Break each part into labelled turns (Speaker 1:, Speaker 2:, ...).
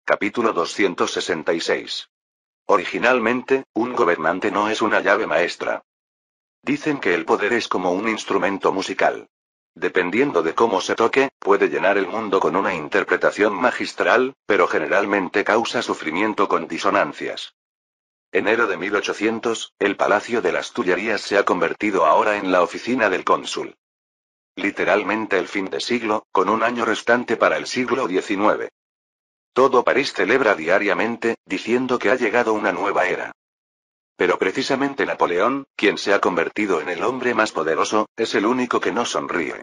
Speaker 1: Capítulo 266. Originalmente, un gobernante no es una llave maestra. Dicen que el poder es como un instrumento musical. Dependiendo de cómo se toque, puede llenar el mundo con una interpretación magistral, pero generalmente causa sufrimiento con disonancias. Enero de 1800, el Palacio de las Tullerías se ha convertido ahora en la oficina del cónsul. Literalmente el fin de siglo, con un año restante para el siglo XIX. Todo París celebra diariamente, diciendo que ha llegado una nueva era. Pero precisamente Napoleón, quien se ha convertido en el hombre más poderoso, es el único que no sonríe.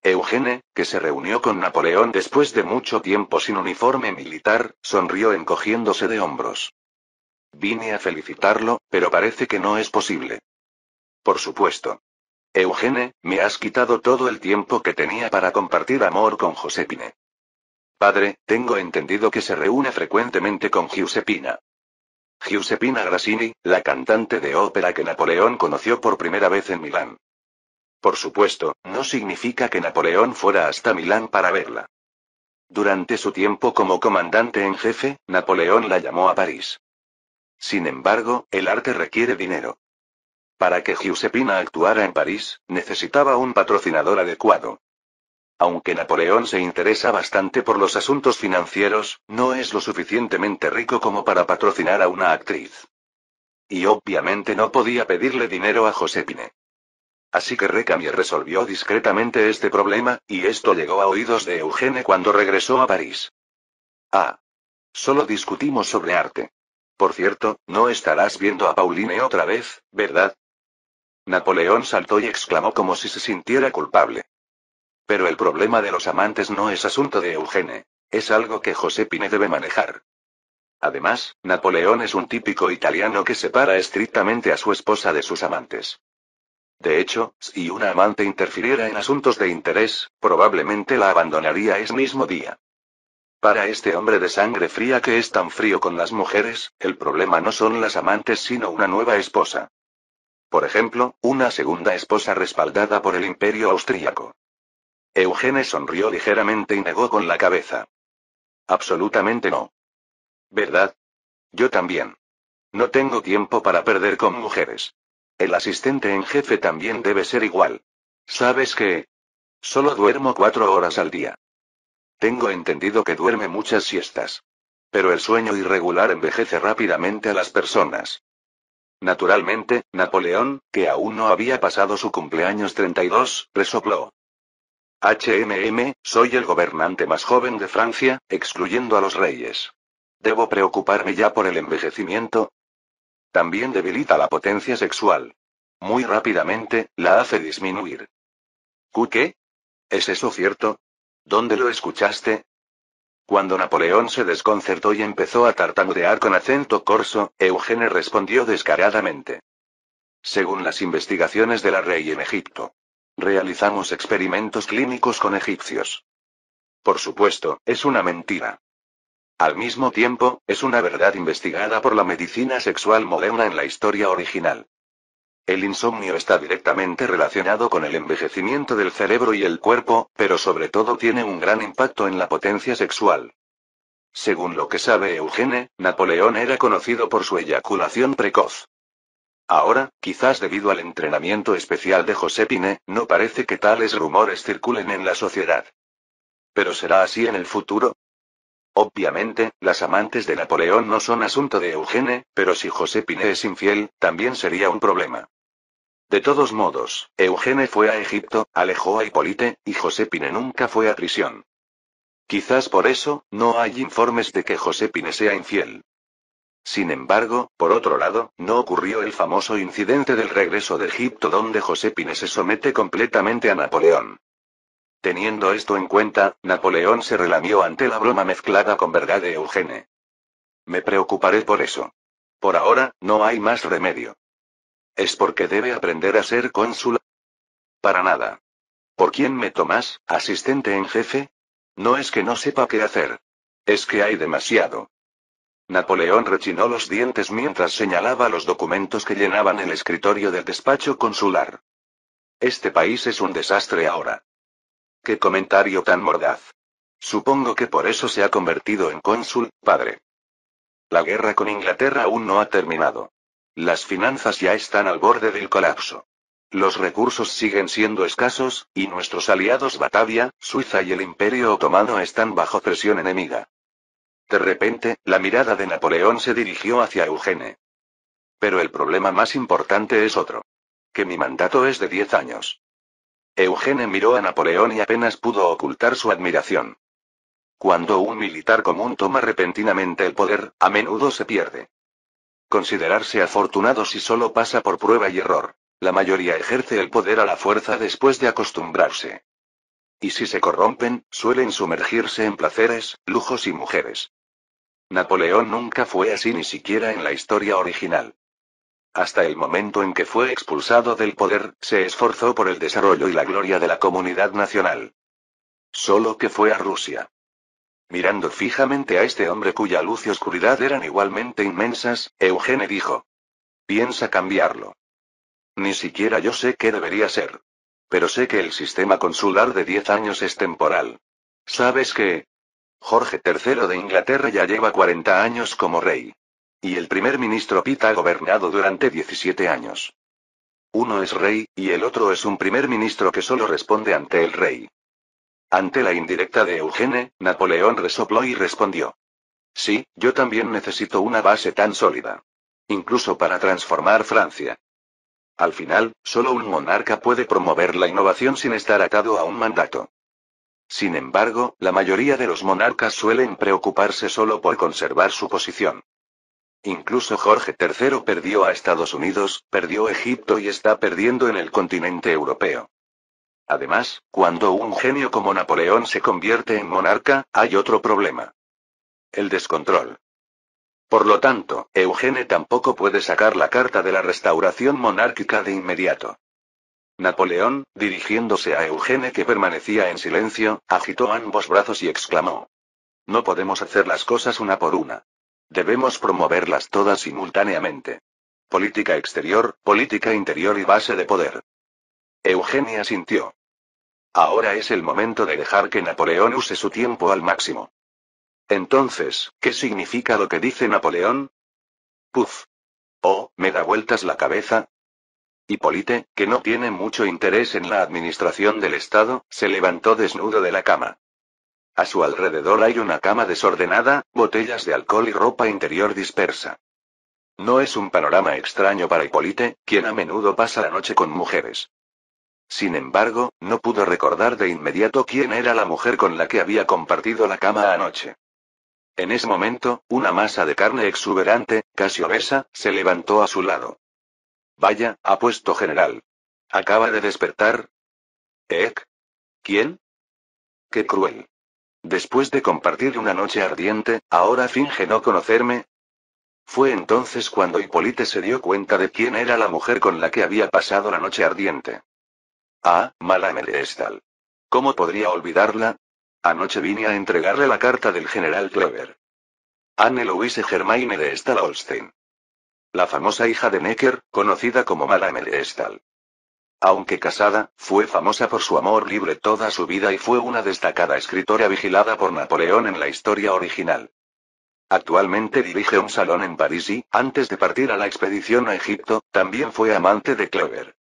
Speaker 1: Eugene, que se reunió con Napoleón después de mucho tiempo sin uniforme militar, sonrió encogiéndose de hombros. Vine a felicitarlo, pero parece que no es posible. Por supuesto. Eugene, me has quitado todo el tiempo que tenía para compartir amor con Josépine. Padre, tengo entendido que se reúne frecuentemente con Giuseppina. Giuseppina Grassini, la cantante de ópera que Napoleón conoció por primera vez en Milán. Por supuesto, no significa que Napoleón fuera hasta Milán para verla. Durante su tiempo como comandante en jefe, Napoleón la llamó a París. Sin embargo, el arte requiere dinero. Para que Giuseppina actuara en París, necesitaba un patrocinador adecuado. Aunque Napoleón se interesa bastante por los asuntos financieros, no es lo suficientemente rico como para patrocinar a una actriz. Y obviamente no podía pedirle dinero a Josépine. Así que Recamier resolvió discretamente este problema, y esto llegó a oídos de Eugene cuando regresó a París. Ah. Solo discutimos sobre arte. Por cierto, no estarás viendo a Pauline otra vez, ¿verdad? Napoleón saltó y exclamó como si se sintiera culpable. Pero el problema de los amantes no es asunto de Eugene. Es algo que Josépine debe manejar. Además, Napoleón es un típico italiano que separa estrictamente a su esposa de sus amantes. De hecho, si una amante interfiriera en asuntos de interés, probablemente la abandonaría ese mismo día. Para este hombre de sangre fría que es tan frío con las mujeres, el problema no son las amantes sino una nueva esposa. Por ejemplo, una segunda esposa respaldada por el Imperio austríaco. Eugene sonrió ligeramente y negó con la cabeza. Absolutamente no. ¿Verdad? Yo también. No tengo tiempo para perder con mujeres. El asistente en jefe también debe ser igual. ¿Sabes qué? Solo duermo 4 horas al día. Tengo entendido que duerme muchas siestas. Pero el sueño irregular envejece rápidamente a las personas. Naturalmente, Napoleón, que aún no había pasado su cumpleaños 32, resopló. Soy el gobernante más joven de Francia, excluyendo a los reyes. ¿Debo preocuparme ya por el envejecimiento? También debilita la potencia sexual. Muy rápidamente, la hace disminuir. ¿Qué? ¿Es eso cierto? ¿Dónde lo escuchaste? Cuando Napoleón se desconcertó y empezó a tartamudear con acento corso, Eugene respondió descaradamente. Según las investigaciones de la Rey en Egipto. Realizamos experimentos clínicos con egipcios. Por supuesto, es una mentira. Al mismo tiempo, es una verdad investigada por la medicina sexual moderna en la historia original. El insomnio está directamente relacionado con el envejecimiento del cerebro y el cuerpo, pero sobre todo tiene un gran impacto en la potencia sexual. Según lo que sabe Eugene, Napoleón era conocido por su eyaculación precoz. Ahora, quizás debido al entrenamiento especial de Josépine, no parece que tales rumores circulen en la sociedad. ¿Pero será así en el futuro? Obviamente, las amantes de Napoleón no son asunto de Eugene, pero si Josépine es infiel, también sería un problema. De todos modos, Eugene fue a Egipto, alejó a Hipólite, y Josépine nunca fue a prisión. Quizás por eso, no hay informes de que Josépine sea infiel. Sin embargo, por otro lado, no ocurrió el famoso incidente del regreso de Egipto donde Josépine se somete completamente a Napoleón. Teniendo esto en cuenta, Napoleón se relamió ante la broma mezclada con verdad de Eugene. Me preocuparé por eso. Por ahora, no hay más remedio. ¿Es porque debe aprender a ser cónsul? Para nada. ¿Por quién me tomas, asistente en jefe? No es que no sepa qué hacer. Es que hay demasiado. Napoleón rechinó los dientes mientras señalaba los documentos que llenaban el escritorio del despacho consular. Este país es un desastre ahora. ¡Qué comentario tan mordaz! Supongo que por eso se ha convertido en cónsul, padre. La guerra con Inglaterra aún no ha terminado. Las finanzas ya están al borde del colapso. Los recursos siguen siendo escasos, y nuestros aliados Batavia, Suiza y el Imperio Otomano están bajo presión enemiga. De repente, la mirada de Napoleón se dirigió hacia Eugene. Pero el problema más importante es otro. Que mi mandato es de 10 años. Eugene miró a Napoleón y apenas pudo ocultar su admiración. Cuando un militar común toma repentinamente el poder, a menudo se pierde. Considerarse afortunado si solo pasa por prueba y error. La mayoría ejerce el poder a la fuerza después de acostumbrarse. Y si se corrompen, suelen sumergirse en placeres, lujos y mujeres. Napoleón nunca fue así ni siquiera en la historia original. Hasta el momento en que fue expulsado del poder, se esforzó por el desarrollo y la gloria de la comunidad nacional. Solo que fue a Rusia. Mirando fijamente a este hombre cuya luz y oscuridad eran igualmente inmensas, Eugene dijo: piensa cambiarlo. Ni siquiera yo sé qué debería ser. Pero sé que el sistema consular de 10 años es temporal. ¿Sabes qué? Jorge III de Inglaterra ya lleva 40 años como rey. Y el primer ministro Pitt ha gobernado durante 17 años. Uno es rey, y el otro es un primer ministro que solo responde ante el rey. Ante la indirecta de Eugene, Napoleón resopló y respondió: sí, yo también necesito una base tan sólida. Incluso para transformar Francia. Al final, solo un monarca puede promover la innovación sin estar atado a un mandato. Sin embargo, la mayoría de los monarcas suelen preocuparse solo por conservar su posición. Incluso Jorge III perdió a Estados Unidos, perdió Egipto y está perdiendo en el continente europeo. Además, cuando un genio como Napoleón se convierte en monarca, hay otro problema. El descontrol. Por lo tanto, Eugene tampoco puede sacar la carta de la restauración monárquica de inmediato. Napoleón, dirigiéndose a Eugene que permanecía en silencio, agitó ambos brazos y exclamó: no podemos hacer las cosas una por una. Debemos promoverlas todas simultáneamente. Política exterior, política interior y base de poder. Eugene asintió. Ahora es el momento de dejar que Napoleón use su tiempo al máximo. Entonces, ¿qué significa lo que dice Napoleón? Puf. Oh, me da vueltas la cabeza. Hipólite, que no tiene mucho interés en la administración del Estado, se levantó desnudo de la cama. A su alrededor hay una cama desordenada, botellas de alcohol y ropa interior dispersa. No es un panorama extraño para Hipólite, quien a menudo pasa la noche con mujeres. Sin embargo, no pudo recordar de inmediato quién era la mujer con la que había compartido la cama anoche. En ese momento, una masa de carne exuberante, casi obesa, se levantó a su lado. Vaya, apuesto general. ¿Acaba de despertar? ¿Quién? Qué cruel. Después de compartir una noche ardiente, ¿ahora finge no conocerme? Fue entonces cuando Hipólite se dio cuenta de quién era la mujer con la que había pasado la noche ardiente. Ah, Madame de Staël. ¿Cómo podría olvidarla? Anoche vine a entregarle la carta del general Kleber. Anne-Louise Germaine de Staël-Holstein. La famosa hija de Necker, conocida como Madame de Staël. Aunque casada, fue famosa por su amor libre toda su vida y fue una destacada escritora vigilada por Napoleón en la historia original. Actualmente dirige un salón en París y, antes de partir a la expedición a Egipto, también fue amante de Kleber.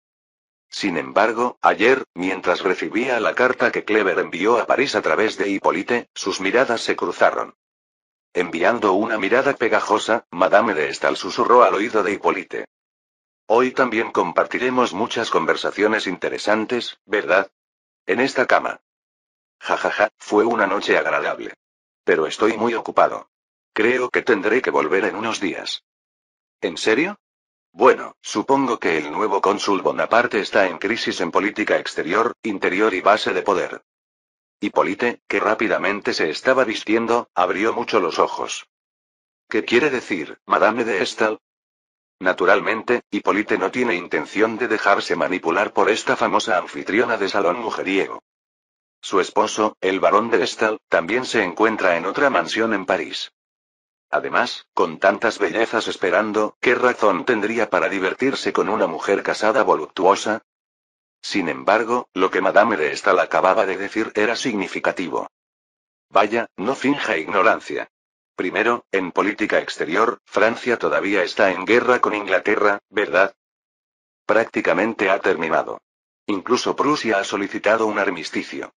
Speaker 1: Sin embargo, ayer, mientras recibía la carta que Kleber envió a París a través de Hipólite, sus miradas se cruzaron. Enviando una mirada pegajosa, Madame de Staël susurró al oído de Hipólite. Hoy también compartiremos muchas conversaciones interesantes, ¿verdad? En esta cama. Jajaja, fue una noche agradable. Pero estoy muy ocupado. Creo que tendré que volver en unos días. ¿En serio? Bueno, supongo que el nuevo cónsul Bonaparte está en crisis en política exterior, interior y base de poder. Hipólite, que rápidamente se estaba vistiendo, abrió mucho los ojos. ¿Qué quiere decir, Madame de Staël? Naturalmente, Hipólite no tiene intención de dejarse manipular por esta famosa anfitriona de salón mujeriego. Su esposo, el barón de Staël, también se encuentra en otra mansión en París. Además, con tantas bellezas esperando, ¿qué razón tendría para divertirse con una mujer casada voluptuosa? Sin embargo, lo que Madame de Staël acababa de decir era significativo. Vaya, no finja ignorancia. Primero, en política exterior, Francia todavía está en guerra con Inglaterra, ¿verdad? Prácticamente ha terminado. Incluso Prusia ha solicitado un armisticio.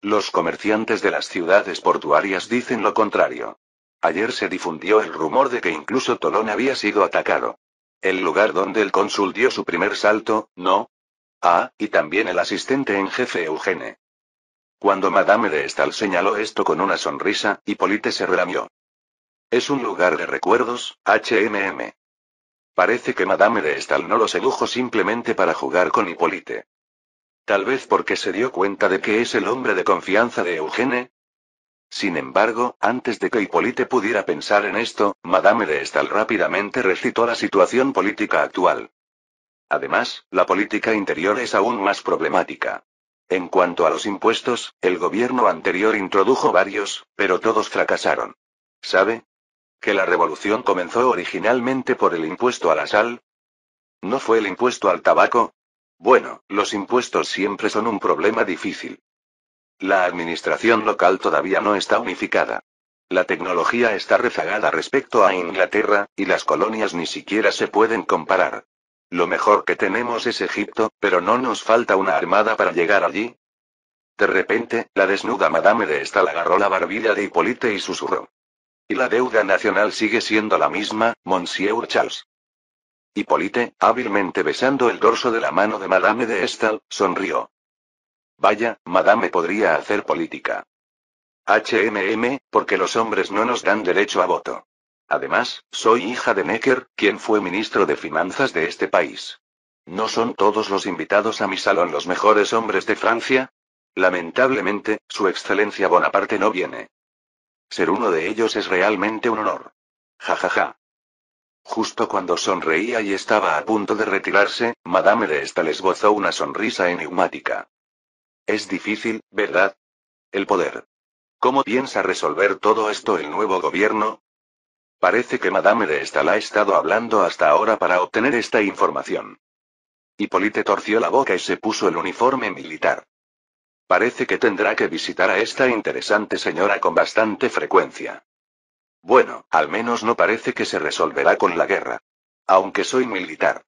Speaker 1: Los comerciantes de las ciudades portuarias dicen lo contrario. Ayer se difundió el rumor de que incluso Tolón había sido atacado. El lugar donde el cónsul dio su primer salto, ¿no? Ah, y también el asistente en jefe Eugene. Cuando Madame de Stael señaló esto con una sonrisa, Hippolyte se relamió. Es un lugar de recuerdos, HMM. Parece que Madame de Stael no lo sedujo simplemente para jugar con Hippolyte. Tal vez porque se dio cuenta de que es el hombre de confianza de Eugene. Sin embargo, antes de que Hippolyte pudiera pensar en esto, Madame de Stael rápidamente recitó la situación política actual. Además, la política interior es aún más problemática. En cuanto a los impuestos, el gobierno anterior introdujo varios, pero todos fracasaron. ¿Sabe? ¿Que la revolución comenzó originalmente por el impuesto a la sal? ¿No fue el impuesto al tabaco? Bueno, los impuestos siempre son un problema difícil. La administración local todavía no está unificada. La tecnología está rezagada respecto a Inglaterra, y las colonias ni siquiera se pueden comparar. Lo mejor que tenemos es Egipto, pero no nos falta una armada para llegar allí. De repente, la desnuda Madame de Stael agarró la barbilla de Hippolyte y susurró. Y la deuda nacional sigue siendo la misma, Monsieur Charles. Hippolyte, hábilmente besando el dorso de la mano de Madame de Stael, sonrió. Vaya, Madame podría hacer política. Porque los hombres no nos dan derecho a voto. Además, soy hija de Necker, quien fue ministro de finanzas de este país. ¿No son todos los invitados a mi salón los mejores hombres de Francia? Lamentablemente, Su Excelencia Bonaparte no viene. Ser uno de ellos es realmente un honor. Ja ja ja. Justo cuando sonreía y estaba a punto de retirarse, Madame de Stael esbozó una sonrisa enigmática. Es difícil, ¿verdad? El poder. ¿Cómo piensa resolver todo esto el nuevo gobierno? Parece que Madame de Stael ha estado hablando hasta ahora para obtener esta información. Hippolyte torció la boca y se puso el uniforme militar. Parece que tendrá que visitar a esta interesante señora con bastante frecuencia. Bueno, al menos no parece que se resolverá con la guerra. Aunque soy militar.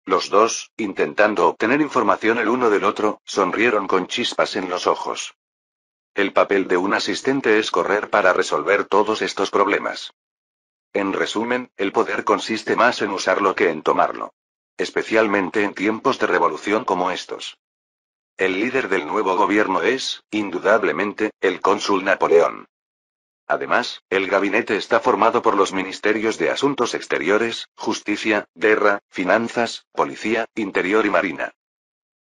Speaker 1: Los dos, intentando obtener información el uno del otro, sonrieron con chispas en los ojos. El papel de un asistente es correr para resolver todos estos problemas. En resumen, el poder consiste más en usarlo que en tomarlo. Especialmente en tiempos de revolución como estos. El líder del nuevo gobierno es, indudablemente, el cónsul Napoleón. Además, el gabinete está formado por los ministerios de Asuntos Exteriores, Justicia, Guerra, Finanzas, Policía, Interior y Marina.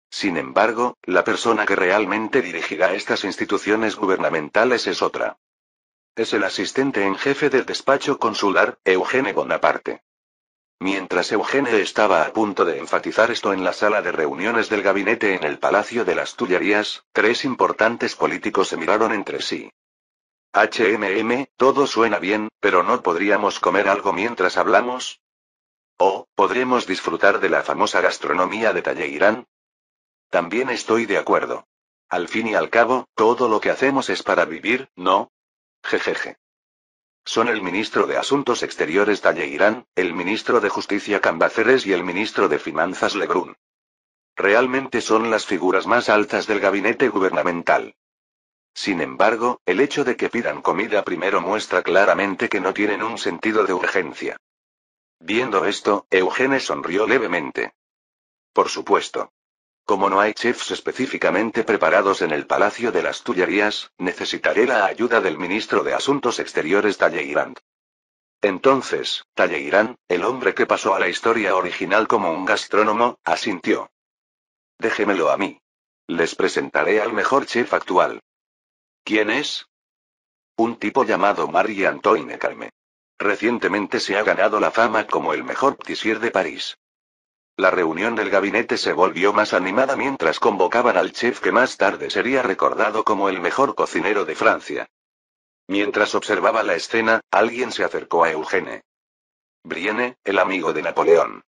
Speaker 1: Sin embargo, la persona que realmente dirigirá estas instituciones gubernamentales es otra. Es el asistente en jefe del despacho consular, Eugene Bonaparte. Mientras Eugene estaba a punto de enfatizar esto en la sala de reuniones del gabinete en el Palacio de las Tullerías, tres importantes políticos se miraron entre sí. Todo suena bien, pero ¿no podríamos comer algo mientras hablamos? ¿O, podremos disfrutar de la famosa gastronomía de Talleyrand? También estoy de acuerdo. Al fin y al cabo, todo lo que hacemos es para vivir, ¿no? Jejeje. Son el ministro de Asuntos Exteriores Talleyrand, el ministro de Justicia Cambaceres y el ministro de Finanzas Lebrun. Realmente son las figuras más altas del gabinete gubernamental. Sin embargo, el hecho de que pidan comida primero muestra claramente que no tienen un sentido de urgencia. Viendo esto, Eugene sonrió levemente. Por supuesto. Como no hay chefs específicamente preparados en el Palacio de las Tullerías, necesitaré la ayuda del ministro de Asuntos Exteriores Talleyrand. Entonces, Talleyrand, el hombre que pasó a la historia original como un gastrónomo, asintió. Déjemelo a mí. Les presentaré al mejor chef actual. ¿Quién es? Un tipo llamado Marie-Antoine Calme. Recientemente se ha ganado la fama como el mejor pâtissier de París. La reunión del gabinete se volvió más animada mientras convocaban al chef que más tarde sería recordado como el mejor cocinero de Francia. Mientras observaba la escena, alguien se acercó a Eugene. Brienne, el amigo de Napoleón.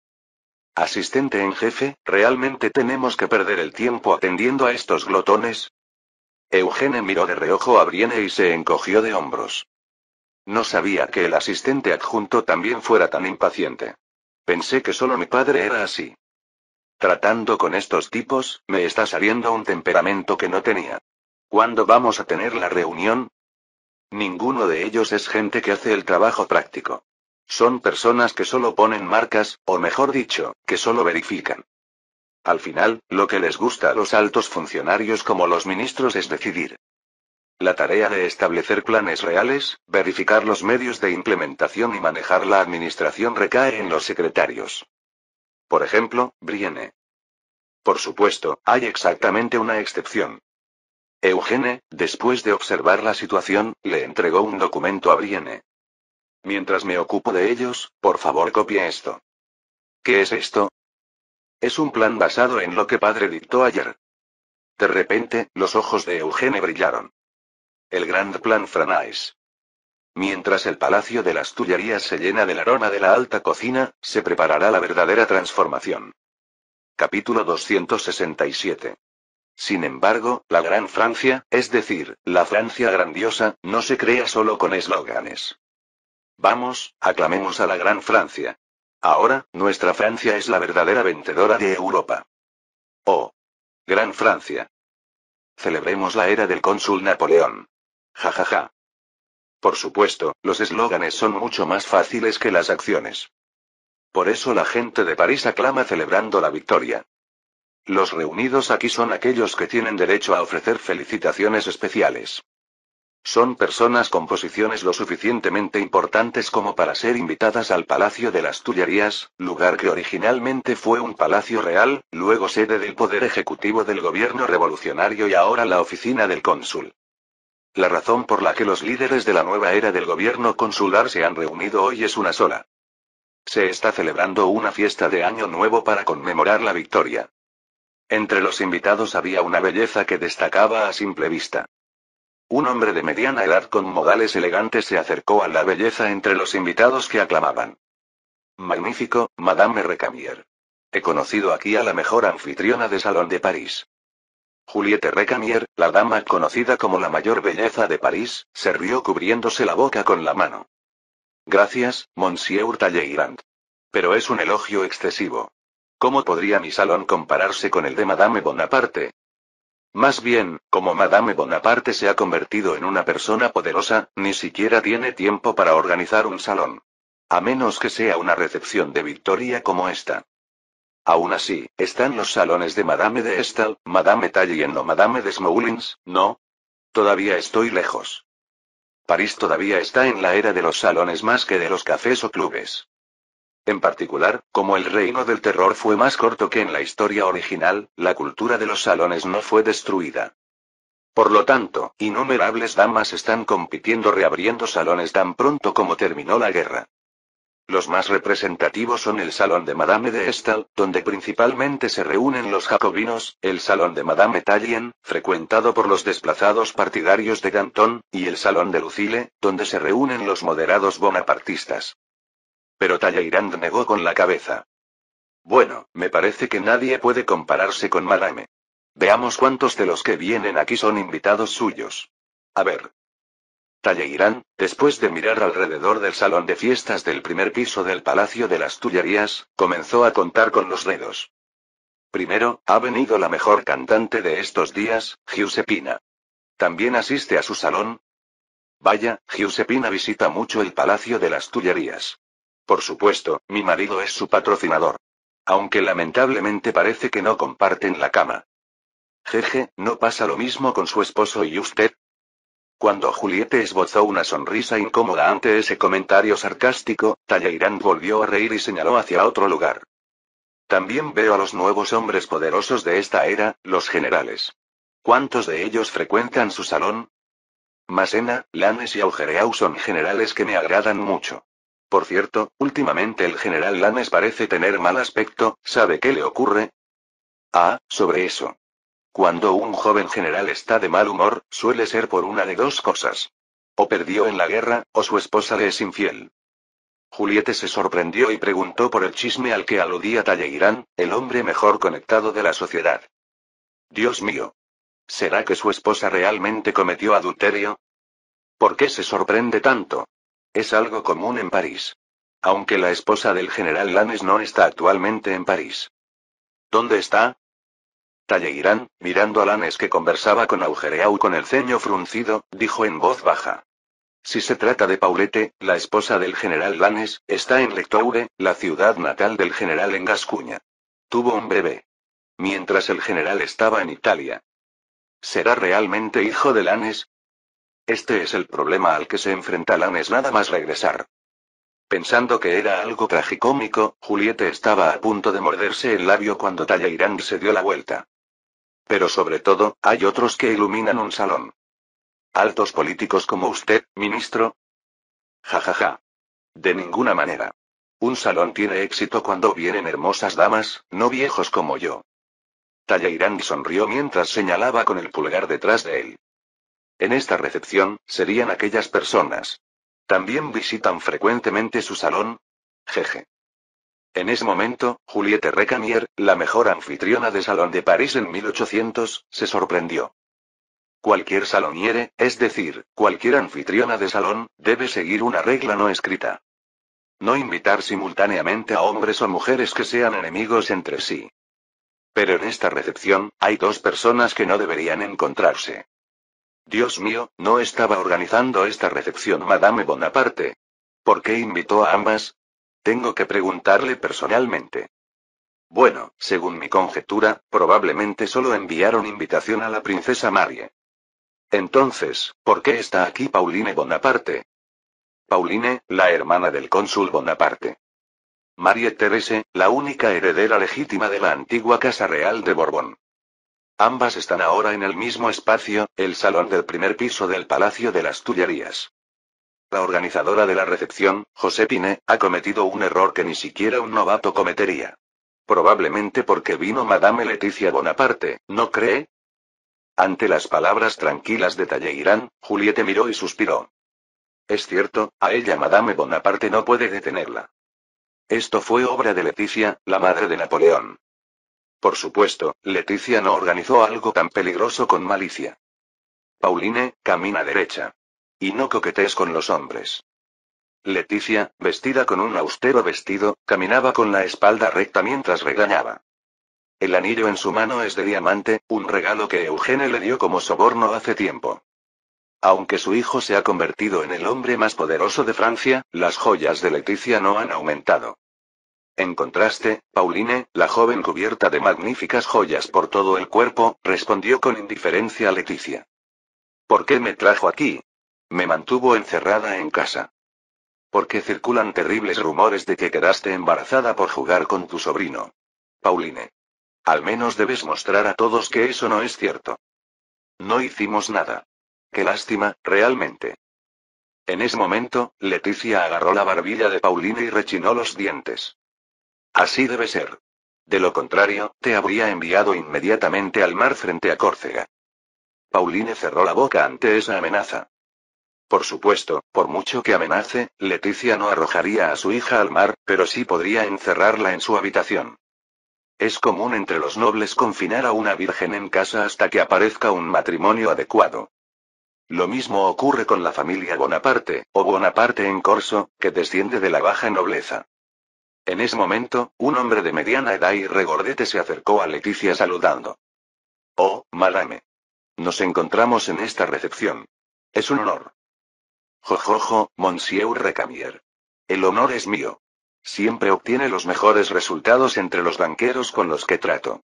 Speaker 1: Asistente en jefe, ¿realmente tenemos que perder el tiempo atendiendo a estos glotones? Eugene miró de reojo a Brienne y se encogió de hombros. No sabía que el asistente adjunto también fuera tan impaciente. Pensé que solo mi padre era así. Tratando con estos tipos, me está saliendo un temperamento que no tenía. ¿Cuándo vamos a tener la reunión? Ninguno de ellos es gente que hace el trabajo práctico. Son personas que solo ponen marcas, o mejor dicho, que solo verifican. Al final, lo que les gusta a los altos funcionarios como los ministros es decidir. La tarea de establecer planes reales, verificar los medios de implementación y manejar la administración recae en los secretarios. Por ejemplo, Brienne. Por supuesto, hay exactamente una excepción. Eugene, después de observar la situación, le entregó un documento a Brienne. Mientras me ocupo de ellos, por favor copie esto. ¿Qué es esto? Es un plan basado en lo que padre dictó ayer. De repente, los ojos de Eugene brillaron. El Grand Plan Franais. Mientras el Palacio de las Tullerías se llena del aroma de la alta cocina, se preparará la verdadera transformación. Capítulo 267. Sin embargo, la Gran Francia, es decir, la Francia grandiosa, no se crea solo con eslóganes. Vamos, aclamemos a la Gran Francia. Ahora, nuestra Francia es la verdadera vencedora de Europa. Oh. Gran Francia. Celebremos la era del cónsul Napoleón. Ja ja ja. Por supuesto, los eslóganes son mucho más fáciles que las acciones. Por eso la gente de París aclama celebrando la victoria. Los reunidos aquí son aquellos que tienen derecho a ofrecer felicitaciones especiales. Son personas con posiciones lo suficientemente importantes como para ser invitadas al Palacio de las Tullerías, lugar que originalmente fue un palacio real, luego sede del poder ejecutivo del gobierno revolucionario y ahora la oficina del cónsul. La razón por la que los líderes de la nueva era del gobierno consular se han reunido hoy es una sola. Se está celebrando una fiesta de Año Nuevo para conmemorar la victoria. Entre los invitados había una belleza que destacaba a simple vista. Un hombre de mediana edad con modales elegantes se acercó a la belleza entre los invitados que aclamaban. Magnífico, Madame Recamier. He conocido aquí a la mejor anfitriona de Salón de París. Juliette Recamier, la dama conocida como la mayor belleza de París, se rió cubriéndose la boca con la mano. Gracias, Monsieur Talleyrand. Pero es un elogio excesivo. ¿Cómo podría mi salón compararse con el de Madame Bonaparte? Más bien, como Madame Bonaparte se ha convertido en una persona poderosa, ni siquiera tiene tiempo para organizar un salón. A menos que sea una recepción de victoria como esta. Aún así, ¿están los salones de Madame de Staël, Madame Tallien o Madame Desmoulins? No. Todavía estoy lejos. París todavía está en la era de los salones más que de los cafés o clubes. En particular, como el reino del terror fue más corto que en la historia original, la cultura de los salones no fue destruida. Por lo tanto, innumerables damas están compitiendo reabriendo salones tan pronto como terminó la guerra. Los más representativos son el salón de Madame de Staël, donde principalmente se reúnen los jacobinos, el salón de Madame Tallien, frecuentado por los desplazados partidarios de Danton, y el salón de Lucile, donde se reúnen los moderados bonapartistas. Pero Talleyrand negó con la cabeza. Bueno, me parece que nadie puede compararse con Madame. Veamos cuántos de los que vienen aquí son invitados suyos. A ver. Talleyrand, después de mirar alrededor del salón de fiestas del primer piso del Palacio de las Tullerías, comenzó a contar con los dedos. Primero, ha venido la mejor cantante de estos días, Giuseppina. ¿También asiste a su salón? Vaya, Giuseppina visita mucho el Palacio de las Tullerías. Por supuesto, mi marido es su patrocinador. Aunque lamentablemente parece que no comparten la cama. Jeje, ¿no pasa lo mismo con su esposo y usted? Cuando Juliette esbozó una sonrisa incómoda ante ese comentario sarcástico, Talleyrand volvió a reír y señaló hacia otro lugar. También veo a los nuevos hombres poderosos de esta era, los generales. ¿Cuántos de ellos frecuentan su salón? Massena, Lannes y Augereau son generales que me agradan mucho. Por cierto, últimamente el general Lannes parece tener mal aspecto, ¿sabe qué le ocurre? Ah, sobre eso. Cuando un joven general está de mal humor, suele ser por una de dos cosas. O perdió en la guerra, o su esposa le es infiel. Juliette se sorprendió y preguntó por el chisme al que aludía Talleyrand, el hombre mejor conectado de la sociedad. Dios mío. ¿Será que su esposa realmente cometió adulterio? ¿Por qué se sorprende tanto? Es algo común en París. Aunque la esposa del general Lannes no está actualmente en París. ¿Dónde está? Talleyrand, mirando a Lannes que conversaba con Augereau con el ceño fruncido, dijo en voz baja. Si se trata de Paulette, la esposa del general Lannes, está en Lectoure, la ciudad natal del general en Gascuña. Tuvo un bebé. Mientras el general estaba en Italia. ¿Será realmente hijo de Lannes? Este es el problema al que se enfrenta Lannes nada más regresar. Pensando que era algo tragicómico, Juliette estaba a punto de morderse el labio cuando Talleyrand se dio la vuelta. Pero sobre todo, hay otros que iluminan un salón. ¿Altos políticos como usted, ministro? Ja ja ja. De ninguna manera. Un salón tiene éxito cuando vienen hermosas damas, no viejos como yo. Talleyrand sonrió mientras señalaba con el pulgar detrás de él. En esta recepción, serían aquellas personas. ¿También visitan frecuentemente su salón? Jeje. En ese momento, Juliette Recamier, la mejor anfitriona de Salón de París en 1800, se sorprendió. Cualquier saloniere, es decir, cualquier anfitriona de salón, debe seguir una regla no escrita. No invitar simultáneamente a hombres o mujeres que sean enemigos entre sí. Pero en esta recepción, hay dos personas que no deberían encontrarse. Dios mío, ¿no estaba organizando esta recepción Madame Bonaparte? ¿Por qué invitó a ambas? Tengo que preguntarle personalmente. Bueno, según mi conjetura, probablemente solo enviaron invitación a la princesa Marie. Entonces, ¿por qué está aquí Pauline Bonaparte? Pauline, la hermana del cónsul Bonaparte. Marie Thérèse, la única heredera legítima de la antigua Casa Real de Borbón. Ambas están ahora en el mismo espacio, el salón del primer piso del Palacio de las Tullerías. La organizadora de la recepción, Josépine, ha cometido un error que ni siquiera un novato cometería. Probablemente porque vino Madame Leticia Bonaparte, ¿no cree? Ante las palabras tranquilas de Talleyrand, Juliette miró y suspiró. Es cierto, a ella Madame Bonaparte no puede detenerla. Esto fue obra de Leticia, la madre de Napoleón. Por supuesto, Leticia no organizó algo tan peligroso con malicia. Pauline, camina derecha. Y no coquetees con los hombres. Leticia, vestida con un austero vestido, caminaba con la espalda recta mientras regañaba. El anillo en su mano es de diamante, un regalo que Eugene le dio como soborno hace tiempo. Aunque su hijo se ha convertido en el hombre más poderoso de Francia, las joyas de Leticia no han aumentado. En contraste, Pauline, la joven cubierta de magníficas joyas por todo el cuerpo, respondió con indiferencia a Leticia. ¿Por qué me trajo aquí? Me mantuvo encerrada en casa. Porque circulan terribles rumores de que quedaste embarazada por jugar con tu sobrino. Pauline. Al menos debes mostrar a todos que eso no es cierto. No hicimos nada. Qué lástima, realmente. En ese momento, Leticia agarró la barbilla de Pauline y rechinó los dientes. Así debe ser. De lo contrario, te habría enviado inmediatamente al mar frente a Córcega. Pauline cerró la boca ante esa amenaza. Por supuesto, por mucho que amenace, Leticia no arrojaría a su hija al mar, pero sí podría encerrarla en su habitación. Es común entre los nobles confinar a una virgen en casa hasta que aparezca un matrimonio adecuado. Lo mismo ocurre con la familia Bonaparte, o Bonaparte en corso, que desciende de la baja nobleza. En ese momento, un hombre de mediana edad y regordete se acercó a Leticia saludando. Oh, madame. Nos encontramos en esta recepción. Es un honor. Jojojo, Monsieur Recamier. El honor es mío. Siempre obtiene los mejores resultados entre los banqueros con los que trato.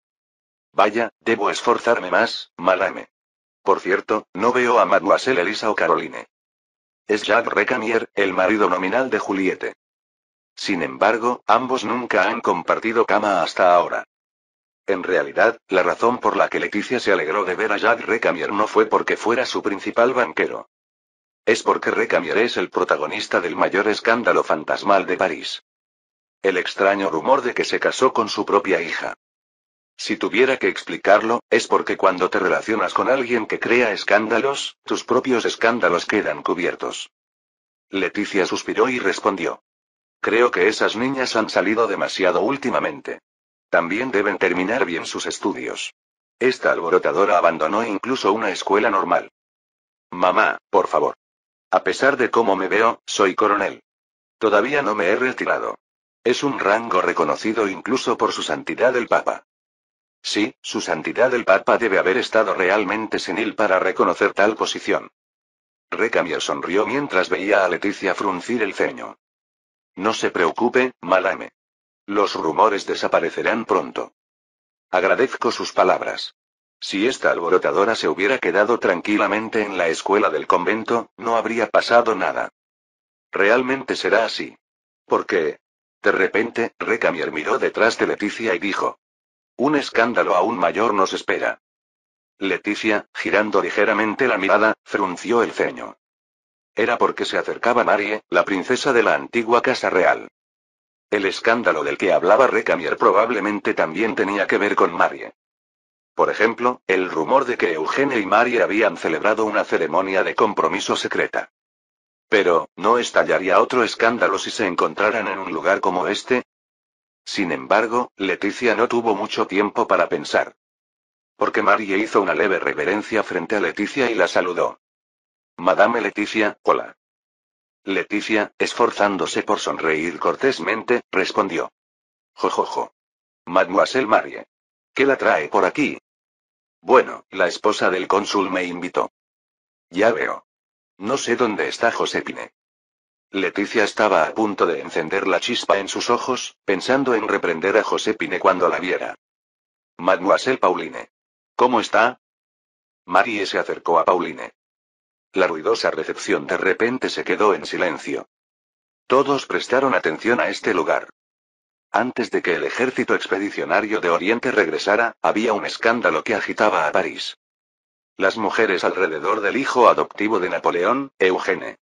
Speaker 1: Vaya, debo esforzarme más, madame. Por cierto, no veo a Mademoiselle Elisa o Caroline. Es Jacques Recamier, el marido nominal de Juliette. Sin embargo, ambos nunca han compartido cama hasta ahora. En realidad, la razón por la que Leticia se alegró de ver a Jacques Recamier no fue porque fuera su principal banquero. Es porque Recamier es el protagonista del mayor escándalo fantasmal de París. El extraño rumor de que se casó con su propia hija. Si tuviera que explicarlo, es porque cuando te relacionas con alguien que crea escándalos, tus propios escándalos quedan cubiertos. Leticia suspiró y respondió. Creo que esas niñas han salido demasiado últimamente. También deben terminar bien sus estudios. Esta alborotadora abandonó incluso una escuela normal. Mamá, por favor. A pesar de cómo me veo, soy coronel. Todavía no me he retirado. Es un rango reconocido incluso por su santidad el Papa. Sí, su santidad el Papa debe haber estado realmente senil para reconocer tal posición. Recamier sonrió mientras veía a Leticia fruncir el ceño. No se preocupe, madame. Los rumores desaparecerán pronto. Agradezco sus palabras. Si esta alborotadora se hubiera quedado tranquilamente en la escuela del convento, no habría pasado nada. Realmente será así. ¿Por qué? De repente, Recamier miró detrás de Leticia y dijo. Un escándalo aún mayor nos espera. Leticia, girando ligeramente la mirada, frunció el ceño. Era porque se acercaba Marie, la princesa de la antigua casa real. El escándalo del que hablaba Recamier probablemente también tenía que ver con Marie. Por ejemplo, el rumor de que Eugene y Marie habían celebrado una ceremonia de compromiso secreta. Pero, ¿no estallaría otro escándalo si se encontraran en un lugar como este? Sin embargo, Leticia no tuvo mucho tiempo para pensar. Porque Marie hizo una leve reverencia frente a Leticia y la saludó. Madame Leticia, hola. Leticia, esforzándose por sonreír cortésmente, respondió. Jojojo. Mademoiselle Marie. ¿Qué la trae por aquí? Bueno, la esposa del cónsul me invitó. Ya veo. No sé dónde está Josépine. Leticia estaba a punto de encender la chispa en sus ojos, pensando en reprender a Josépine cuando la viera. Mademoiselle Pauline. ¿Cómo está? Marie se acercó a Pauline. La ruidosa recepción de repente se quedó en silencio. Todos prestaron atención a este lugar. Antes de que el ejército expedicionario de Oriente regresara, había un escándalo que agitaba a París. Las mujeres alrededor del hijo adoptivo de Napoleón, Eugene.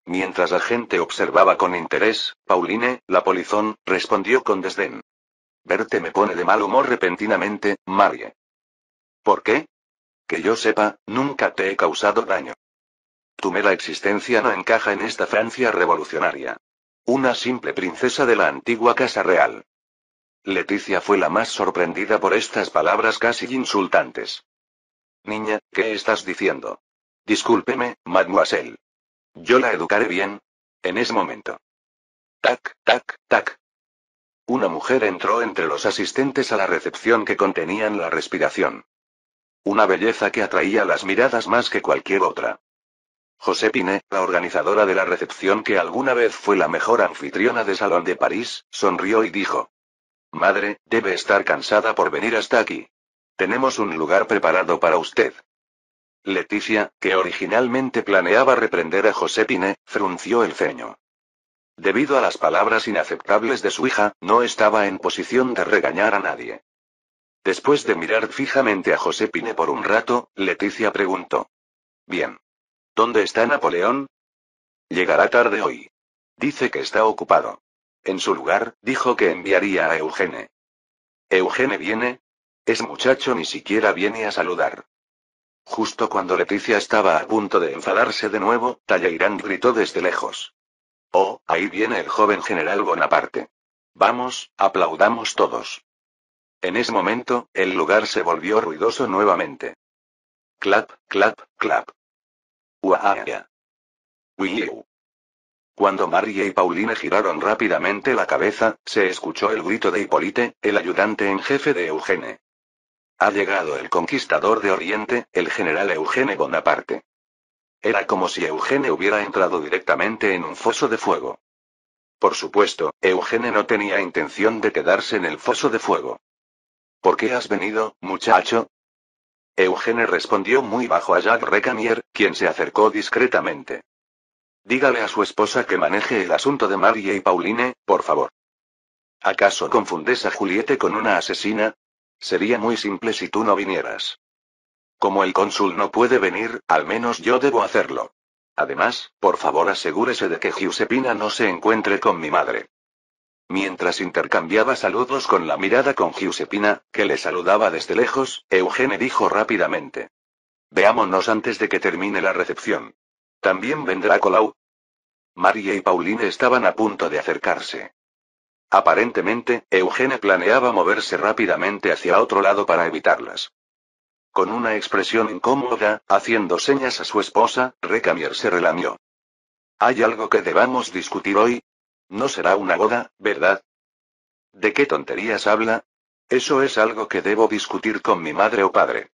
Speaker 1: Mientras la gente observaba con interés, Pauline, la polizón, respondió con desdén. Verte me pone de mal humor repentinamente, Marie. ¿Por qué? Que yo sepa, nunca te he causado daño. Tu mera existencia no encaja en esta Francia revolucionaria. Una simple princesa de la antigua casa real. Leticia fue la más sorprendida por estas palabras casi insultantes. Niña, ¿qué estás diciendo? Discúlpeme, mademoiselle. Yo la educaré bien. En ese momento. Tac, tac, tac. Una mujer entró entre los asistentes a la recepción que contenían la respiración. Una belleza que atraía las miradas más que cualquier otra. Josépine, la organizadora de la recepción que alguna vez fue la mejor anfitriona de Salón de París, sonrió y dijo. Madre, debe estar cansada por venir hasta aquí. Tenemos un lugar preparado para usted. Leticia, que originalmente planeaba reprender a Josépine, frunció el ceño. Debido a las palabras inaceptables de su hija, no estaba en posición de regañar a nadie. Después de mirar fijamente a Josépine por un rato, Leticia preguntó. Bien. ¿Dónde está Napoleón? Llegará tarde hoy. Dice que está ocupado. En su lugar, dijo que enviaría a Eugene. ¿Eugene viene? Ese muchacho ni siquiera viene a saludar. Justo cuando Leticia estaba a punto de enfadarse de nuevo, Talleyrand gritó desde lejos. Oh, ahí viene el joven general Bonaparte. Vamos, aplaudamos todos. En ese momento, el lugar se volvió ruidoso nuevamente. Clap, clap, clap. Uaaya. Uiu. Cuando Marie y Pauline giraron rápidamente la cabeza, se escuchó el grito de Hippolyte, el ayudante en jefe de Eugene. Ha llegado el conquistador de Oriente, el general Eugene Bonaparte. Era como si Eugene hubiera entrado directamente en un foso de fuego. Por supuesto, Eugene no tenía intención de quedarse en el foso de fuego. ¿Por qué has venido, muchacho? Eugene respondió muy bajo a Jacques Recamier, quien se acercó discretamente. Dígale a su esposa que maneje el asunto de Marie y Pauline, por favor. ¿Acaso confundes a Juliette con una asesina? Sería muy simple si tú no vinieras. Como el cónsul no puede venir, al menos yo debo hacerlo. Además, por favor asegúrese de que Giuseppina no se encuentre con mi madre. Mientras intercambiaba saludos con la mirada con Giuseppina, que le saludaba desde lejos, Eugene dijo rápidamente. Veámonos antes de que termine la recepción. ¿También vendrá Colau? Marie y Pauline estaban a punto de acercarse. Aparentemente, Eugene planeaba moverse rápidamente hacia otro lado para evitarlas. Con una expresión incómoda, haciendo señas a su esposa, Recamier se relamió. ¿Hay algo que debamos discutir hoy? No será una boda, ¿verdad? ¿De qué tonterías habla? Eso es algo que debo discutir con mi madre o padre.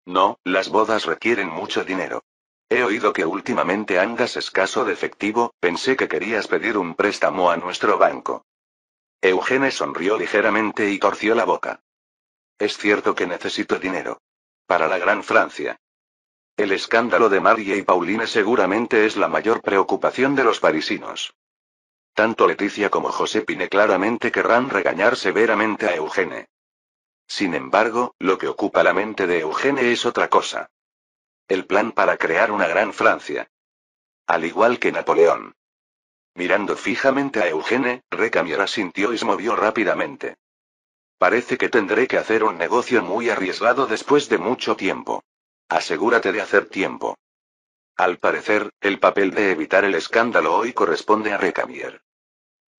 Speaker 1: No, las bodas requieren mucho dinero. He oído que últimamente andas escaso de efectivo, pensé que querías pedir un préstamo a nuestro banco. Eugene sonrió ligeramente y torció la boca. Es cierto que necesito dinero. Para la Gran Francia. El escándalo de Marie y Pauline seguramente es la mayor preocupación de los parisinos. Tanto Leticia como Josephine claramente querrán regañar severamente a Eugene. Sin embargo, lo que ocupa la mente de Eugene es otra cosa. El plan para crear una Gran Francia. Al igual que Napoleón. Mirando fijamente a Eugene, Recamier asintió y se movió rápidamente. Parece que tendré que hacer un negocio muy arriesgado después de mucho tiempo. Asegúrate de hacer tiempo. Al parecer, el papel de evitar el escándalo hoy corresponde a Recamier.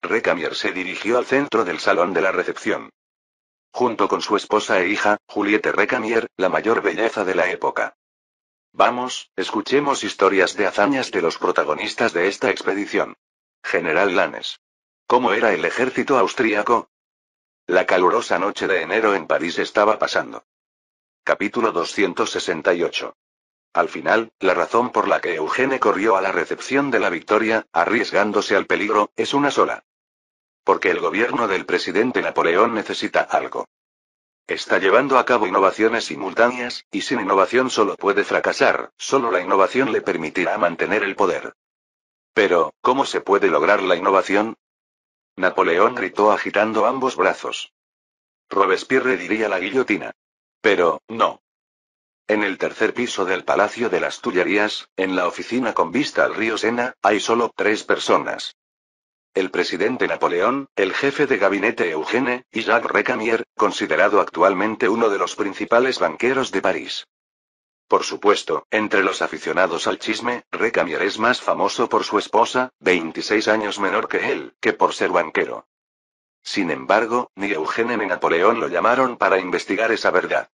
Speaker 1: Recamier se dirigió al centro del salón de la recepción. Junto con su esposa e hija, Juliette Recamier, la mayor belleza de la época. Vamos, escuchemos historias de hazañas de los protagonistas de esta expedición. General Lannes. ¿Cómo era el ejército austríaco? La calurosa noche de enero en París estaba pasando. Capítulo 268. Al final, la razón por la que Eugene corrió a la recepción de la victoria, arriesgándose al peligro, es una sola. Porque el gobierno del presidente Napoleón necesita algo. Está llevando a cabo innovaciones simultáneas, y sin innovación solo puede fracasar, solo la innovación le permitirá mantener el poder. Pero, ¿cómo se puede lograr la innovación? Napoleón gritó agitando ambos brazos. Robespierre diría la guillotina. Pero, no. En el tercer piso del Palacio de las Tullerías, en la oficina con vista al río Sena, hay solo 3 personas. El presidente Napoleón, el jefe de gabinete Eugene, y Jacques Recamier, considerado actualmente uno de los principales banqueros de París. Por supuesto, entre los aficionados al chisme, Recamier es más famoso por su esposa, 26 años menor que él, que por ser banquero. Sin embargo, ni Eugene ni Napoleón lo llamaron para investigar esa verdad.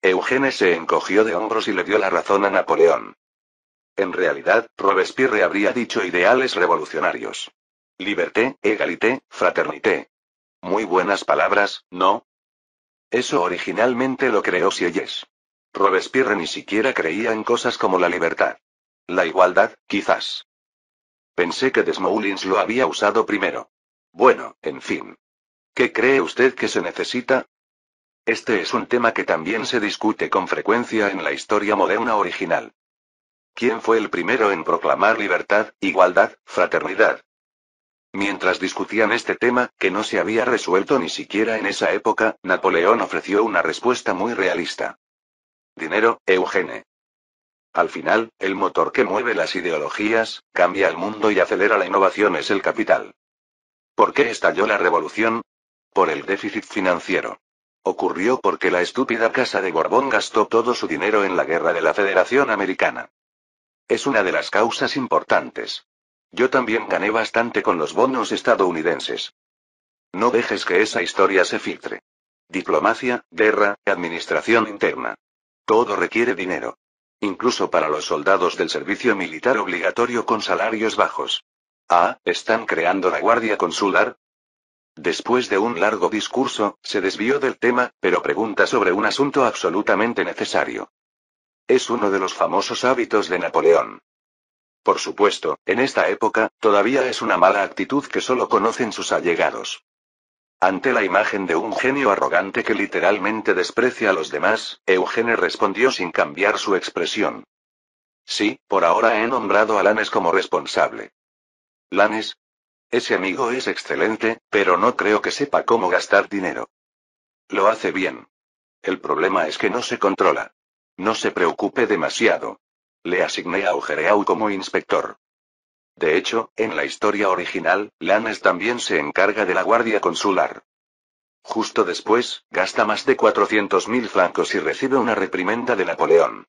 Speaker 1: Eugene se encogió de hombros y le dio la razón a Napoleón. En realidad, Robespierre habría dicho ideales revolucionarios. Liberté, égalité, fraternité. Muy buenas palabras, ¿no? Eso originalmente lo creó Sieyès. Robespierre ni siquiera creía en cosas como la libertad. La igualdad, quizás. Pensé que Desmoulins lo había usado primero. Bueno, en fin. ¿Qué cree usted que se necesita? Este es un tema que también se discute con frecuencia en la historia moderna original. ¿Quién fue el primero en proclamar libertad, igualdad, fraternidad? Mientras discutían este tema, que no se había resuelto ni siquiera en esa época, Napoleón ofreció una respuesta muy realista. Dinero, Eugene. Al final, el motor que mueve las ideologías, cambia el mundo y acelera la innovación es el capital. ¿Por qué estalló la revolución? Por el déficit financiero. Ocurrió porque la estúpida Casa de Borbón gastó todo su dinero en la guerra de la Federación Americana. Es una de las causas importantes. Yo también gané bastante con los bonos estadounidenses. No dejes que esa historia se filtre. Diplomacia, guerra, administración interna. Todo requiere dinero. Incluso para los soldados del servicio militar obligatorio con salarios bajos. Ah, ¿están creando la Guardia Consular? Después de un largo discurso, se desvió del tema, pero pregunta sobre un asunto absolutamente necesario. Es uno de los famosos hábitos de Napoleón. Por supuesto, en esta época, todavía es una mala actitud que solo conocen sus allegados. Ante la imagen de un genio arrogante que literalmente desprecia a los demás, Eugene respondió sin cambiar su expresión. Sí, por ahora he nombrado a Lannes como responsable. ¿Lannes? Ese amigo es excelente, pero no creo que sepa cómo gastar dinero. Lo hace bien. El problema es que no se controla. No se preocupe demasiado. Le asigné a Augereau como inspector. De hecho, en la historia original, Lannes también se encarga de la guardia consular. Justo después, gasta más de 400.000 francos y recibe una reprimenda de Napoleón.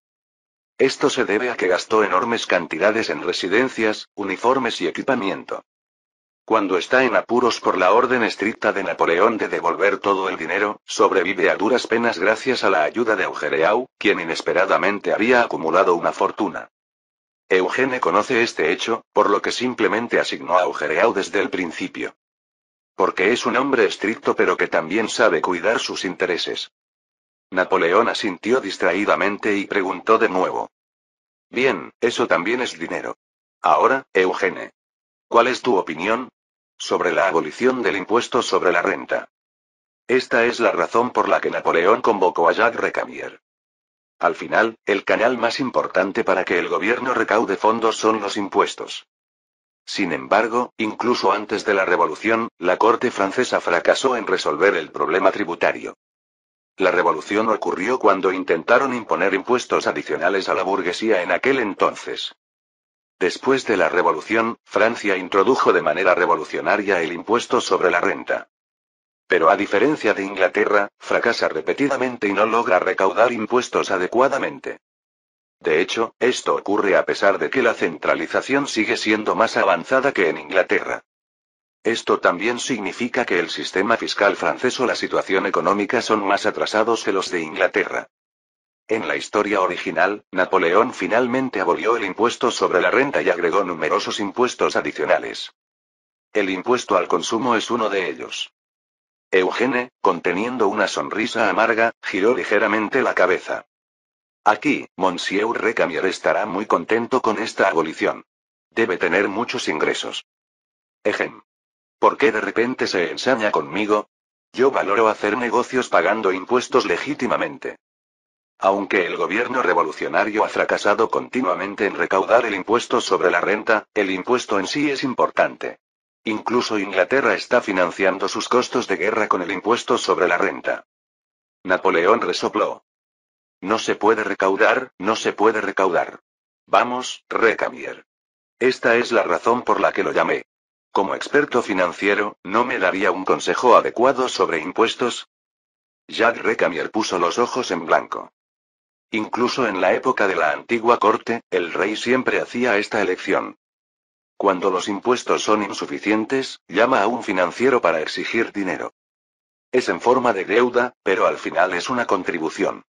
Speaker 1: Esto se debe a que gastó enormes cantidades en residencias, uniformes y equipamiento. Cuando está en apuros por la orden estricta de Napoleón de devolver todo el dinero, sobrevive a duras penas gracias a la ayuda de Augereau, quien inesperadamente había acumulado una fortuna. Eugene conoce este hecho, por lo que simplemente asignó a Augereau desde el principio. Porque es un hombre estricto pero que también sabe cuidar sus intereses. Napoleón asintió distraídamente y preguntó de nuevo. Bien, eso también es dinero. Ahora, Eugene. ¿Cuál es tu opinión? Sobre la abolición del impuesto sobre la renta. Esta es la razón por la que Napoleón convocó a Jacques Recamier. Al final, el canal más importante para que el gobierno recaude fondos son los impuestos. Sin embargo, incluso antes de la revolución, la corte francesa fracasó en resolver el problema tributario. La revolución ocurrió cuando intentaron imponer impuestos adicionales a la burguesía en aquel entonces. Después de la revolución, Francia introdujo de manera revolucionaria el impuesto sobre la renta. Pero a diferencia de Inglaterra, fracasa repetidamente y no logra recaudar impuestos adecuadamente. De hecho, esto ocurre a pesar de que la centralización sigue siendo más avanzada que en Inglaterra. Esto también significa que el sistema fiscal francés o la situación económica son más atrasados que los de Inglaterra. En la historia original, Napoleón finalmente abolió el impuesto sobre la renta y agregó numerosos impuestos adicionales. El impuesto al consumo es uno de ellos. Eugene, conteniendo una sonrisa amarga, giró ligeramente la cabeza. Aquí, Monsieur Recamier estará muy contento con esta abolición. Debe tener muchos ingresos. Ejem. ¿Por qué de repente se ensaña conmigo? Yo valoro hacer negocios pagando impuestos legítimamente. Aunque el gobierno revolucionario ha fracasado continuamente en recaudar el impuesto sobre la renta, el impuesto en sí es importante. Incluso Inglaterra está financiando sus costos de guerra con el impuesto sobre la renta. Napoleón resopló. No se puede recaudar, no se puede recaudar. Vamos, Recamier. Esta es la razón por la que lo llamé. Como experto financiero, ¿no me daría un consejo adecuado sobre impuestos? Jacques Recamier puso los ojos en blanco. Incluso en la época de la antigua corte, el rey siempre hacía esta elección. Cuando los impuestos son insuficientes, llama a un financiero para exigir dinero. Es en forma de deuda, pero al final es una contribución.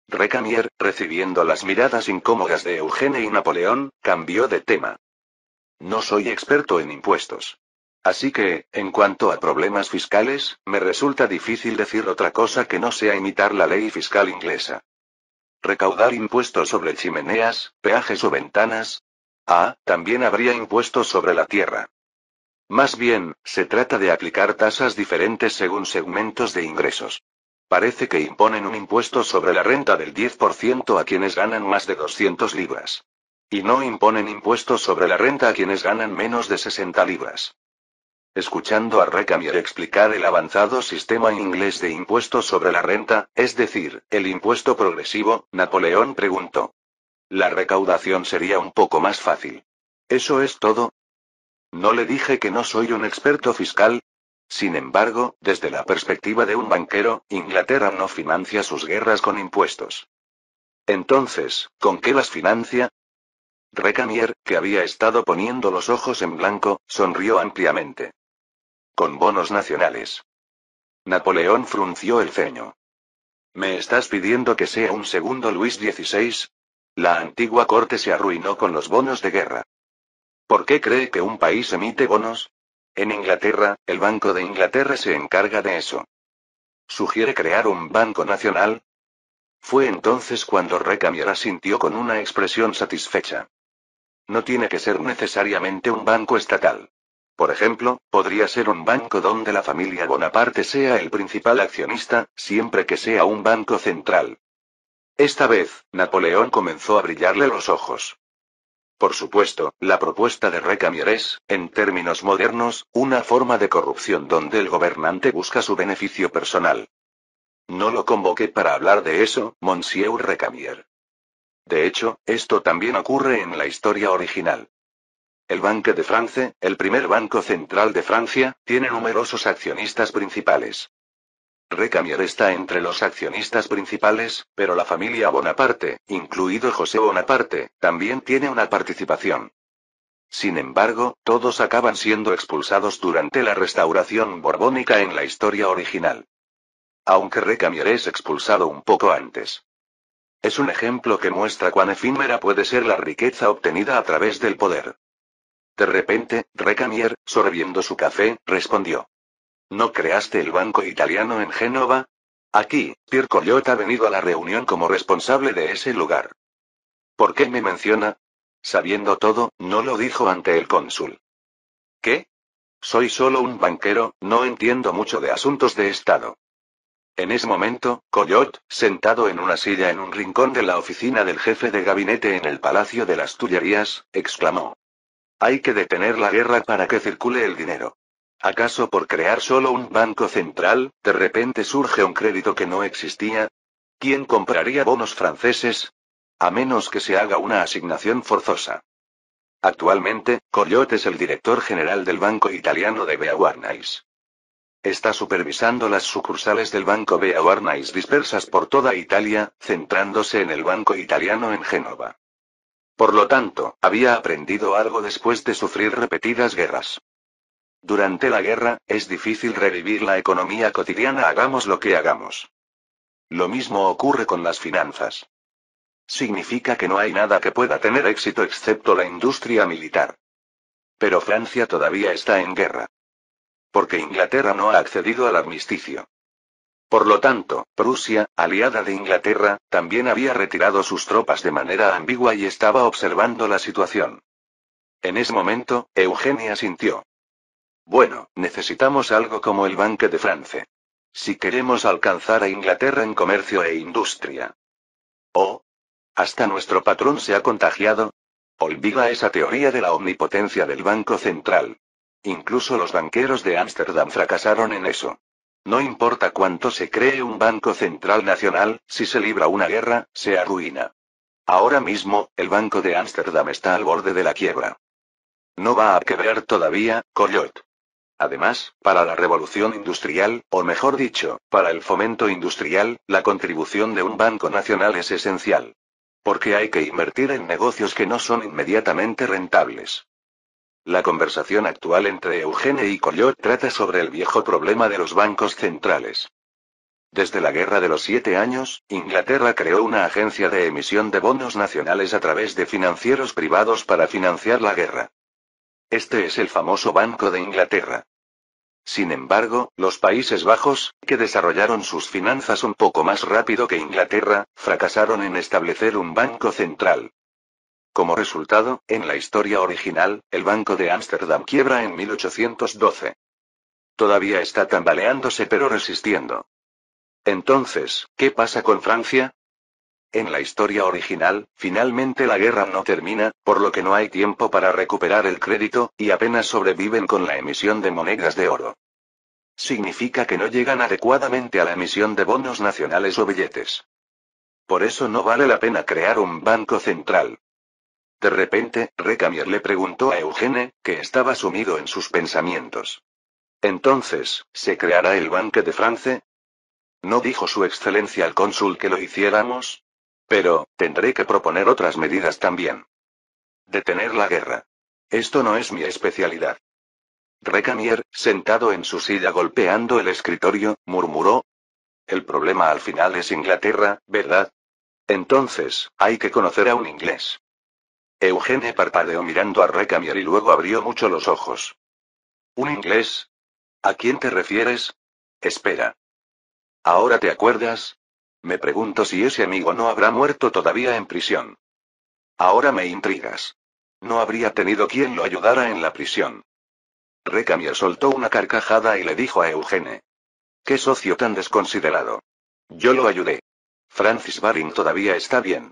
Speaker 1: Recamier, recibiendo las miradas incómodas de Eugene y Napoleón, cambió de tema. No soy experto en impuestos. Así que, en cuanto a problemas fiscales, me resulta difícil decir otra cosa que no sea imitar la ley fiscal inglesa. ¿Recaudar impuestos sobre chimeneas, peajes o ventanas? Ah, también habría impuestos sobre la tierra. Más bien, se trata de aplicar tasas diferentes según segmentos de ingresos. Parece que imponen un impuesto sobre la renta del 10% a quienes ganan más de 200 libras. Y no imponen impuestos sobre la renta a quienes ganan menos de 60 libras. Escuchando a Recamier explicar el avanzado sistema inglés de impuestos sobre la renta, es decir, el impuesto progresivo, Napoleón preguntó. La recaudación sería un poco más fácil. ¿Eso es todo? ¿No le dije que no soy un experto fiscal? Sin embargo, desde la perspectiva de un banquero, Inglaterra no financia sus guerras con impuestos. Entonces, ¿con qué las financia? Recamier, que había estado poniendo los ojos en blanco, sonrió ampliamente. Con bonos nacionales. Napoleón frunció el ceño. ¿Me estás pidiendo que sea un segundo Luis XVI? La antigua corte se arruinó con los bonos de guerra. ¿Por qué cree que un país emite bonos? En Inglaterra, el Banco de Inglaterra se encarga de eso. ¿Sugiere crear un banco nacional? Fue entonces cuando Recamier asintió con una expresión satisfecha. No tiene que ser necesariamente un banco estatal. Por ejemplo, podría ser un banco donde la familia Bonaparte sea el principal accionista, siempre que sea un banco central. Esta vez, Napoleón comenzó a brillarle los ojos. Por supuesto, la propuesta de Recamier es, en términos modernos, una forma de corrupción donde el gobernante busca su beneficio personal. No lo convoqué para hablar de eso, Monsieur Recamier. De hecho, esto también ocurre en la historia original. El Banque de France, el primer banco central de Francia, tiene numerosos accionistas principales. Recamier está entre los accionistas principales, pero la familia Bonaparte, incluido José Bonaparte, también tiene una participación. Sin embargo, todos acaban siendo expulsados durante la restauración borbónica en la historia original. Aunque Recamier es expulsado un poco antes. Es un ejemplo que muestra cuán efímera puede ser la riqueza obtenida a través del poder. De repente, Recamier, sorbiendo su café, respondió. ¿No creaste el Banco Italiano en Génova? Aquí, Pierre Collot ha venido a la reunión como responsable de ese lugar. ¿Por qué me menciona? Sabiendo todo, no lo dijo ante el cónsul. ¿Qué? Soy solo un banquero, no entiendo mucho de asuntos de Estado. En ese momento, Collot, sentado en una silla en un rincón de la oficina del jefe de gabinete en el Palacio de las Tullerías, exclamó. Hay que detener la guerra para que circule el dinero. ¿Acaso por crear solo un banco central, de repente surge un crédito que no existía? ¿Quién compraría bonos franceses? A menos que se haga una asignación forzosa. Actualmente, Collot es el director general del Banco Italiano de Beauharnais. Está supervisando las sucursales del Banco Beauharnais dispersas por toda Italia, centrándose en el Banco Italiano en Génova. Por lo tanto, había aprendido algo después de sufrir repetidas guerras. Durante la guerra, es difícil revivir la economía cotidiana, hagamos lo que hagamos. Lo mismo ocurre con las finanzas. Significa que no hay nada que pueda tener éxito excepto la industria militar. Pero Francia todavía está en guerra. Porque Inglaterra no ha accedido al armisticio. Por lo tanto, Prusia, aliada de Inglaterra, también había retirado sus tropas de manera ambigua y estaba observando la situación. En ese momento, Eugenia sintió. Bueno, necesitamos algo como el Banque de France. Si queremos alcanzar a Inglaterra en comercio e industria. Oh. Hasta nuestro patrón se ha contagiado. Olvida esa teoría de la omnipotencia del Banco Central. Incluso los banqueros de Ámsterdam fracasaron en eso. No importa cuánto se cree un Banco Central Nacional, si se libra una guerra, se arruina. Ahora mismo, el Banco de Ámsterdam está al borde de la quiebra. No va a quebrar todavía, Collot. Además, para la revolución industrial, o mejor dicho, para el fomento industrial, la contribución de un banco nacional es esencial. Porque hay que invertir en negocios que no son inmediatamente rentables. La conversación actual entre Eugene y Collot trata sobre el viejo problema de los bancos centrales. Desde la Guerra de los 7 Años, Inglaterra creó una agencia de emisión de bonos nacionales a través de financieros privados para financiar la guerra. Este es el famoso Banco de Inglaterra. Sin embargo, los Países Bajos, que desarrollaron sus finanzas un poco más rápido que Inglaterra, fracasaron en establecer un banco central. Como resultado, en la historia original, el Banco de Ámsterdam quiebra en 1812. Todavía está tambaleándose pero resistiendo. Entonces, ¿qué pasa con Francia? En la historia original, finalmente la guerra no termina, por lo que no hay tiempo para recuperar el crédito, y apenas sobreviven con la emisión de monedas de oro. Significa que no llegan adecuadamente a la emisión de bonos nacionales o billetes. Por eso no vale la pena crear un banco central. De repente, Recamier le preguntó a Eugene, que estaba sumido en sus pensamientos. Entonces, ¿se creará el Banque de France? ¿No dijo su excelencia al cónsul que lo hiciéramos? Pero, tendré que proponer otras medidas también. Detener la guerra. Esto no es mi especialidad. Recamier, sentado en su silla golpeando el escritorio, murmuró. El problema al final es Inglaterra, ¿verdad? Entonces, hay que conocer a un inglés. Eugene parpadeó mirando a Recamier y luego abrió mucho los ojos. ¿Un inglés? ¿A quién te refieres? Espera. ¿Ahora te acuerdas? Me pregunto si ese amigo no habrá muerto todavía en prisión. Ahora me intrigas. No habría tenido quien lo ayudara en la prisión. Recamier soltó una carcajada y le dijo a Eugene. ¡Qué socio tan desconsiderado! Yo lo ayudé. Francis Baring todavía está bien.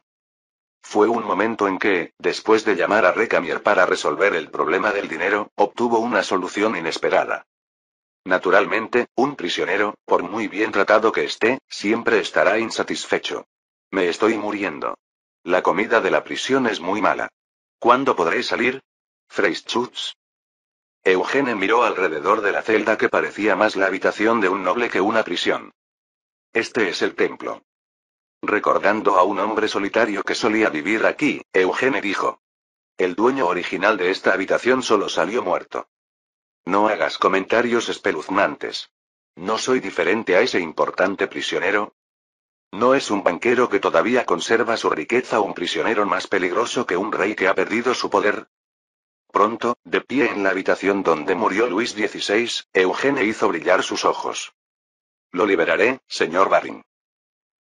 Speaker 1: Fue un momento en que, después de llamar a Recamier para resolver el problema del dinero, obtuvo una solución inesperada. Naturalmente, un prisionero, por muy bien tratado que esté, siempre estará insatisfecho. Me estoy muriendo. La comida de la prisión es muy mala. ¿Cuándo podré salir? Freischutz. Eugene miró alrededor de la celda que parecía más la habitación de un noble que una prisión. Este es el templo. Recordando a un hombre solitario que solía vivir aquí, Eugene dijo. El dueño original de esta habitación solo salió muerto. No hagas comentarios espeluznantes. ¿No soy diferente a ese importante prisionero? ¿No es un banquero que todavía conserva su riqueza un prisionero más peligroso que un rey que ha perdido su poder? Pronto, de pie en la habitación donde murió Luis XVI, Eugene hizo brillar sus ojos. Lo liberaré, señor Baring.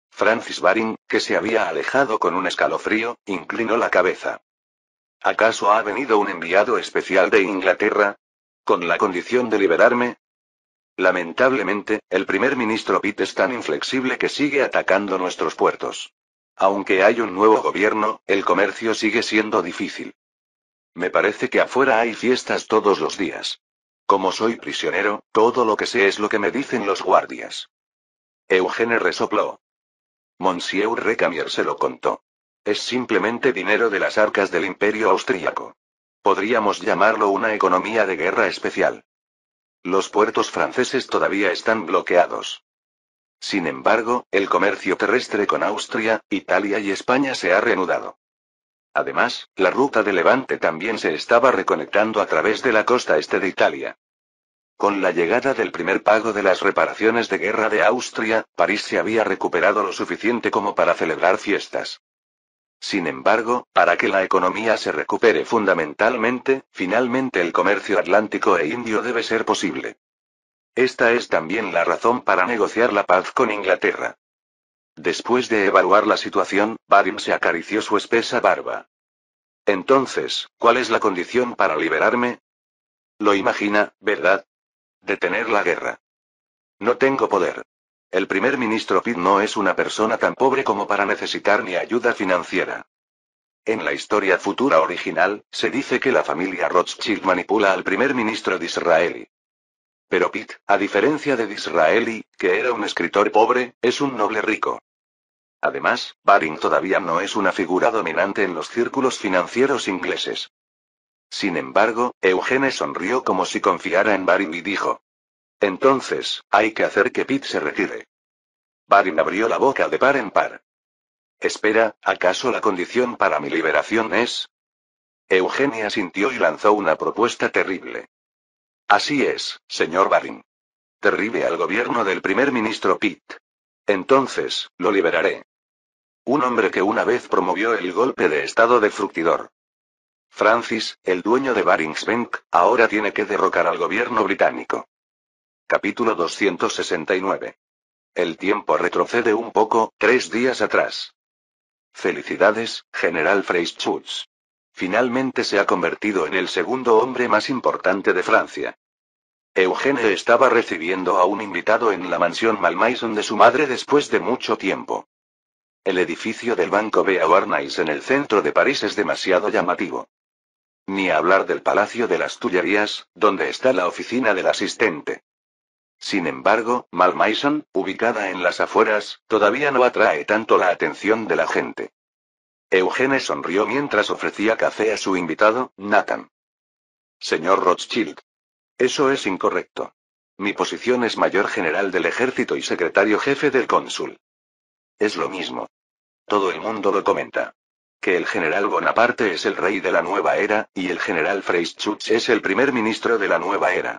Speaker 1: Francis Baring, que se había alejado con un escalofrío, inclinó la cabeza. ¿Acaso ha venido un enviado especial de Inglaterra? ¿Con la condición de liberarme? Lamentablemente, el primer ministro Pitt es tan inflexible que sigue atacando nuestros puertos. Aunque hay un nuevo gobierno, el comercio sigue siendo difícil. Me parece que afuera hay fiestas todos los días. Como soy prisionero, todo lo que sé es lo que me dicen los guardias. Eugene resopló. Monsieur Recamier se lo contó. Es simplemente dinero de las arcas del Imperio Austríaco. Podríamos llamarlo una economía de guerra especial. Los puertos franceses todavía están bloqueados. Sin embargo, el comercio terrestre con Austria, Italia y España se ha reanudado. Además, la ruta de Levante también se estaba reconectando a través de la costa este de Italia. Con la llegada del primer pago de las reparaciones de guerra de Austria, París se había recuperado lo suficiente como para celebrar fiestas. Sin embargo, para que la economía se recupere fundamentalmente, finalmente el comercio atlántico e indio debe ser posible. Esta es también la razón para negociar la paz con Inglaterra. Después de evaluar la situación, Baring se acarició su espesa barba. Entonces, ¿cuál es la condición para liberarme? Lo imagina, ¿verdad? Detener la guerra. No tengo poder. El primer ministro Pitt no es una persona tan pobre como para necesitar mi ayuda financiera. En la historia futura original, se dice que la familia Rothschild manipula al primer ministro Disraeli. Pero Pitt, a diferencia de Disraeli, que era un escritor pobre, es un noble rico. Además, Baring todavía no es una figura dominante en los círculos financieros ingleses. Sin embargo, Eugene sonrió como si confiara en Baring y dijo: entonces, hay que hacer que Pitt se retire. Baring abrió la boca de par en par. Espera, ¿acaso la condición para mi liberación es? Eugene asintió y lanzó una propuesta terrible. Así es, señor Baring. Derribe al gobierno del primer ministro Pitt. Entonces, lo liberaré. Un hombre que una vez promovió el golpe de estado de Fructidor. Francis, el dueño de Barings Bank, ahora tiene que derrocar al gobierno británico. Capítulo 269. El tiempo retrocede un poco, 3 días atrás. Felicidades, General Freyschütz. Finalmente se ha convertido en el segundo hombre más importante de Francia. Eugene estaba recibiendo a un invitado en la mansión Malmaison de su madre después de mucho tiempo. El edificio del Banco Beauharnais en el centro de París es demasiado llamativo. Ni hablar del Palacio de las Tullerías, donde está la oficina del asistente. Sin embargo, Malmaison, ubicada en las afueras, todavía no atrae tanto la atención de la gente. Eugene sonrió mientras ofrecía café a su invitado, Nathan. Señor Rothschild. Eso es incorrecto. Mi posición es mayor general del ejército y secretario jefe del cónsul. Es lo mismo. Todo el mundo lo comenta. Que el general Bonaparte es el rey de la nueva era, y el general Freyschütz es el primer ministro de la nueva era.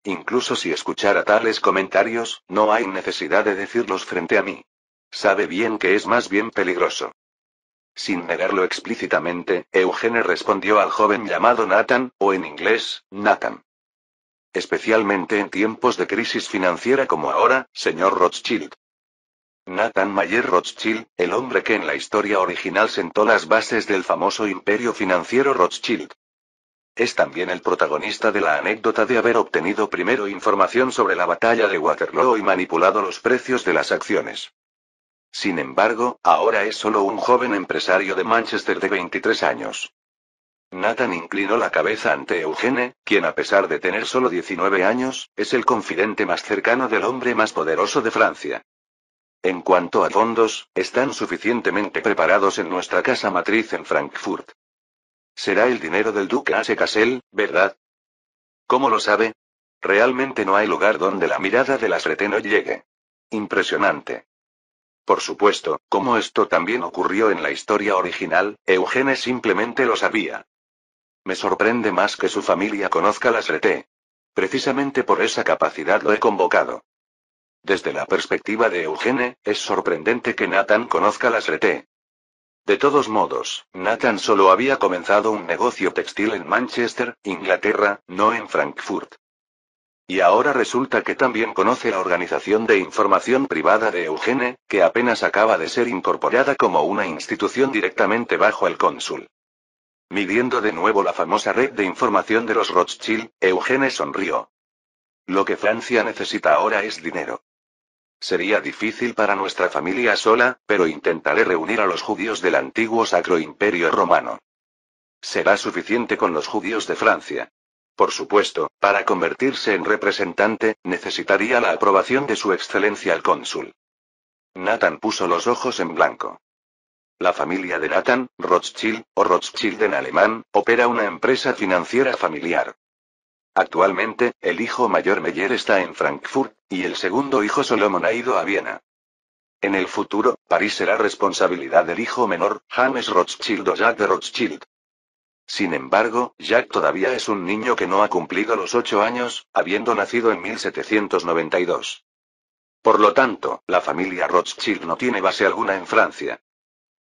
Speaker 1: Incluso si escuchara tales comentarios, no hay necesidad de decirlos frente a mí. Sabe bien que es más bien peligroso. Sin negarlo explícitamente, Eugene respondió al joven llamado Nathan, o en inglés, Nathan. Especialmente en tiempos de crisis financiera como ahora, señor Rothschild. Nathan Mayer Rothschild, el hombre que en la historia original sentó las bases del famoso imperio financiero Rothschild. Es también el protagonista de la anécdota de haber obtenido primero información sobre la batalla de Waterloo y manipulado los precios de las acciones. Sin embargo, ahora es solo un joven empresario de Manchester de 23 años. Nathan inclinó la cabeza ante Eugene, quien a pesar de tener solo 19 años, es el confidente más cercano del hombre más poderoso de Francia. En cuanto a fondos, están suficientemente preparados en nuestra casa matriz en Frankfurt. Será el dinero del duque Hesse-Kassel, ¿verdad? ¿Cómo lo sabe? Realmente no hay lugar donde la mirada de la Srete no llegue. Impresionante. Por supuesto, como esto también ocurrió en la historia original, Eugene simplemente lo sabía. Me sorprende más que su familia conozca las RT. Precisamente por esa capacidad lo he convocado. Desde la perspectiva de Eugene, es sorprendente que Nathan conozca las RT. De todos modos, Nathan solo había comenzado un negocio textil en Manchester, Inglaterra, no en Frankfurt. Y ahora resulta que también conoce la organización de información privada de Eugene, que apenas acaba de ser incorporada como una institución directamente bajo el cónsul. Midiendo de nuevo la famosa red de información de los Rothschild, Eugene sonrió. Lo que Francia necesita ahora es dinero. Sería difícil para nuestra familia sola, pero intentaré reunir a los judíos del antiguo Sacro Imperio Romano. Será suficiente con los judíos de Francia. Por supuesto, para convertirse en representante, necesitaría la aprobación de su excelencia el cónsul. Nathan puso los ojos en blanco. La familia de Nathan, Rothschild, o Rothschild en alemán, opera una empresa financiera familiar. Actualmente, el hijo mayor Meyer está en Frankfurt, y el segundo hijo Solomon ha ido a Viena. En el futuro, París será responsabilidad del hijo menor, James Rothschild o Jacques de Rothschild. Sin embargo, Jack todavía es un niño que no ha cumplido los 8 años, habiendo nacido en 1792. Por lo tanto, la familia Rothschild no tiene base alguna en Francia.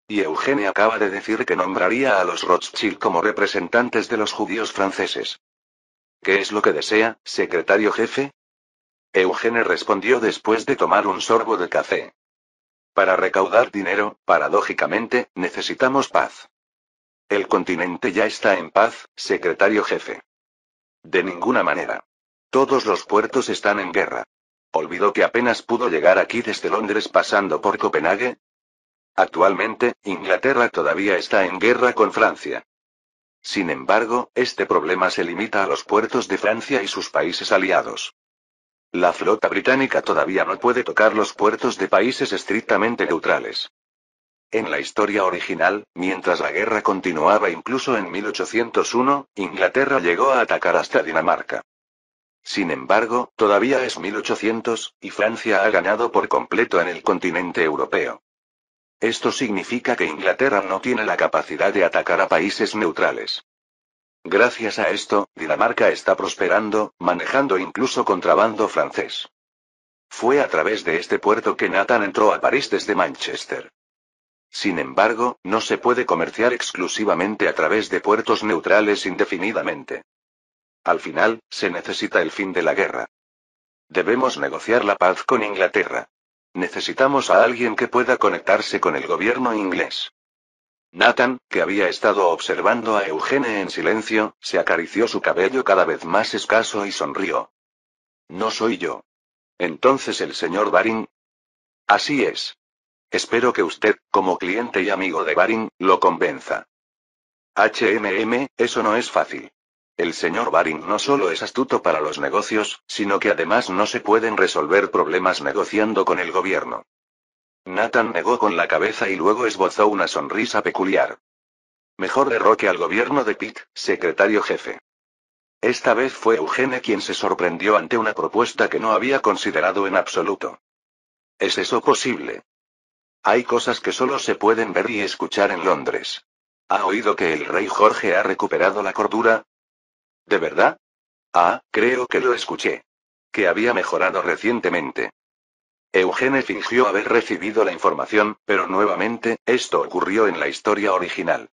Speaker 1: Y Eugene acaba de decir que nombraría a los Rothschild como representantes de los judíos franceses. ¿Qué es lo que desea, secretario jefe? Eugene respondió después de tomar un sorbo de café. Para recaudar dinero, paradójicamente, necesitamos paz. El continente ya está en paz, secretario jefe. De ninguna manera. Todos los puertos están en guerra. ¿Olvidó que apenas pudo llegar aquí desde Londres pasando por Copenhague? Actualmente, Inglaterra todavía está en guerra con Francia. Sin embargo, este problema se limita a los puertos de Francia y sus países aliados. La flota británica todavía no puede tocar los puertos de países estrictamente neutrales. En la historia original, mientras la guerra continuaba incluso en 1801, Inglaterra llegó a atacar hasta Dinamarca. Sin embargo, todavía es 1800, y Francia ha ganado por completo en el continente europeo. Esto significa que Inglaterra no tiene la capacidad de atacar a países neutrales. Gracias a esto, Dinamarca está prosperando, manejando incluso contrabando francés. Fue a través de este puerto que Nathan entró a París desde Manchester. Sin embargo, no se puede comerciar exclusivamente a través de puertos neutrales indefinidamente. Al final, se necesita el fin de la guerra. Debemos negociar la paz con Inglaterra. Necesitamos a alguien que pueda conectarse con el gobierno inglés. Nathan, que había estado observando a Eugene en silencio, se acarició su cabello cada vez más escaso y sonrió. No soy yo. Entonces el señor Baring. Así es. Espero que usted, como cliente y amigo de Baring, lo convenza. Eso no es fácil. El señor Baring no solo es astuto para los negocios, sino que además no se pueden resolver problemas negociando con el gobierno. Nathan negó con la cabeza y luego esbozó una sonrisa peculiar. Mejor derroque al gobierno de Pitt, secretario jefe. Esta vez fue Eugene quien se sorprendió ante una propuesta que no había considerado en absoluto. ¿Es eso posible? Hay cosas que solo se pueden ver y escuchar en Londres. ¿Ha oído que el rey Jorge ha recuperado la cordura? ¿De verdad? Ah, creo que lo escuché. Que había mejorado recientemente. Eugene fingió haber recibido la información, pero nuevamente, esto ocurrió en la historia original.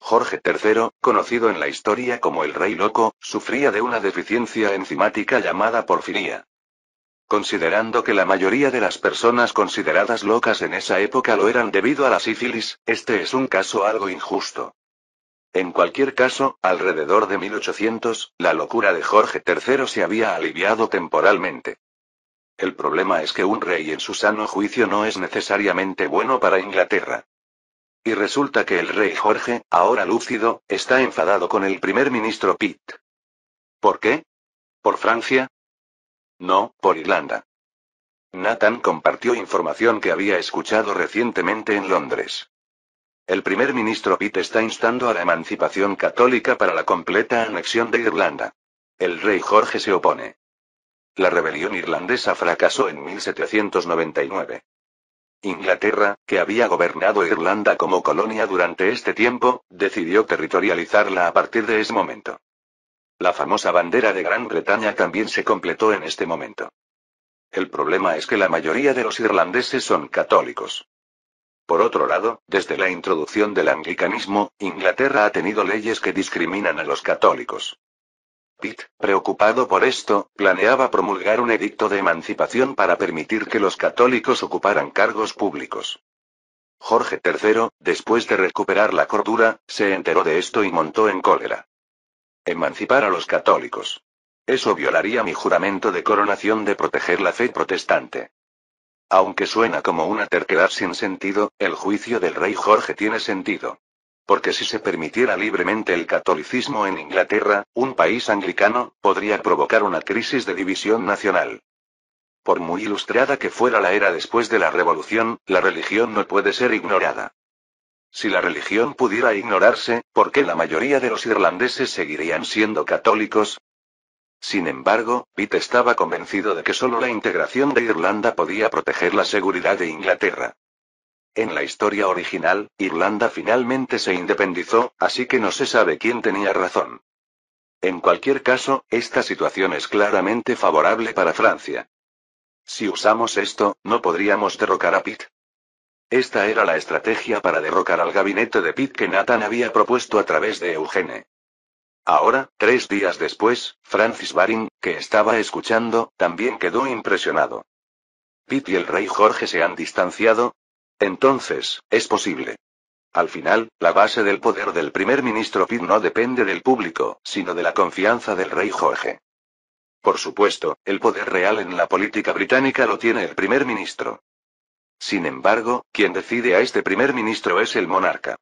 Speaker 1: Jorge III, conocido en la historia como el Rey Loco, sufría de una deficiencia enzimática llamada porfiría. Considerando que la mayoría de las personas consideradas locas en esa época lo eran debido a la sífilis, este es un caso algo injusto. En cualquier caso, alrededor de 1800, la locura de Jorge III se había aliviado temporalmente. El problema es que un rey en su sano juicio no es necesariamente bueno para Inglaterra. Y resulta que el rey Jorge, ahora lúcido, está enfadado con el primer ministro Pitt. ¿Por qué? ¿Por Francia? No, por Irlanda. Nathan compartió información que había escuchado recientemente en Londres. El primer ministro Pitt está instando a la emancipación católica para la completa anexión de Irlanda. El rey Jorge se opone. La rebelión irlandesa fracasó en 1799. Inglaterra, que había gobernado Irlanda como colonia durante este tiempo, decidió territorializarla a partir de ese momento. La famosa bandera de Gran Bretaña también se completó en este momento. El problema es que la mayoría de los irlandeses son católicos. Por otro lado, desde la introducción del anglicanismo, Inglaterra ha tenido leyes que discriminan a los católicos. Pitt, preocupado por esto, planeaba promulgar un edicto de emancipación para permitir que los católicos ocuparan cargos públicos. Jorge III, después de recuperar la cordura, se enteró de esto y montó en cólera. Emancipar a los católicos. Eso violaría mi juramento de coronación de proteger la fe protestante. Aunque suena como una terquedad sin sentido, el juicio del rey Jorge tiene sentido. Porque si se permitiera libremente el catolicismo en Inglaterra, un país anglicano, podría provocar una crisis de división nacional. Por muy ilustrada que fuera la era después de la Revolución, la religión no puede ser ignorada. Si la religión pudiera ignorarse, ¿por qué la mayoría de los irlandeses seguirían siendo católicos? Sin embargo, Pitt estaba convencido de que solo la integración de Irlanda podía proteger la seguridad de Inglaterra. En la historia original, Irlanda finalmente se independizó, así que no se sabe quién tenía razón. En cualquier caso, esta situación es claramente favorable para Francia. Si usamos esto, no podríamos derrocar a Pitt. Esta era la estrategia para derrocar al gabinete de Pitt que Nathan había propuesto a través de Eugene. Ahora, 3 días después, Francis Baring, que estaba escuchando, también quedó impresionado. ¿Pitt y el rey Jorge se han distanciado? Entonces, es posible. Al final, la base del poder del primer ministro Pitt no depende del público, sino de la confianza del rey Jorge. Por supuesto, el poder real en la política británica lo tiene el primer ministro. Sin embargo, quien decide a este primer ministro es el monarca.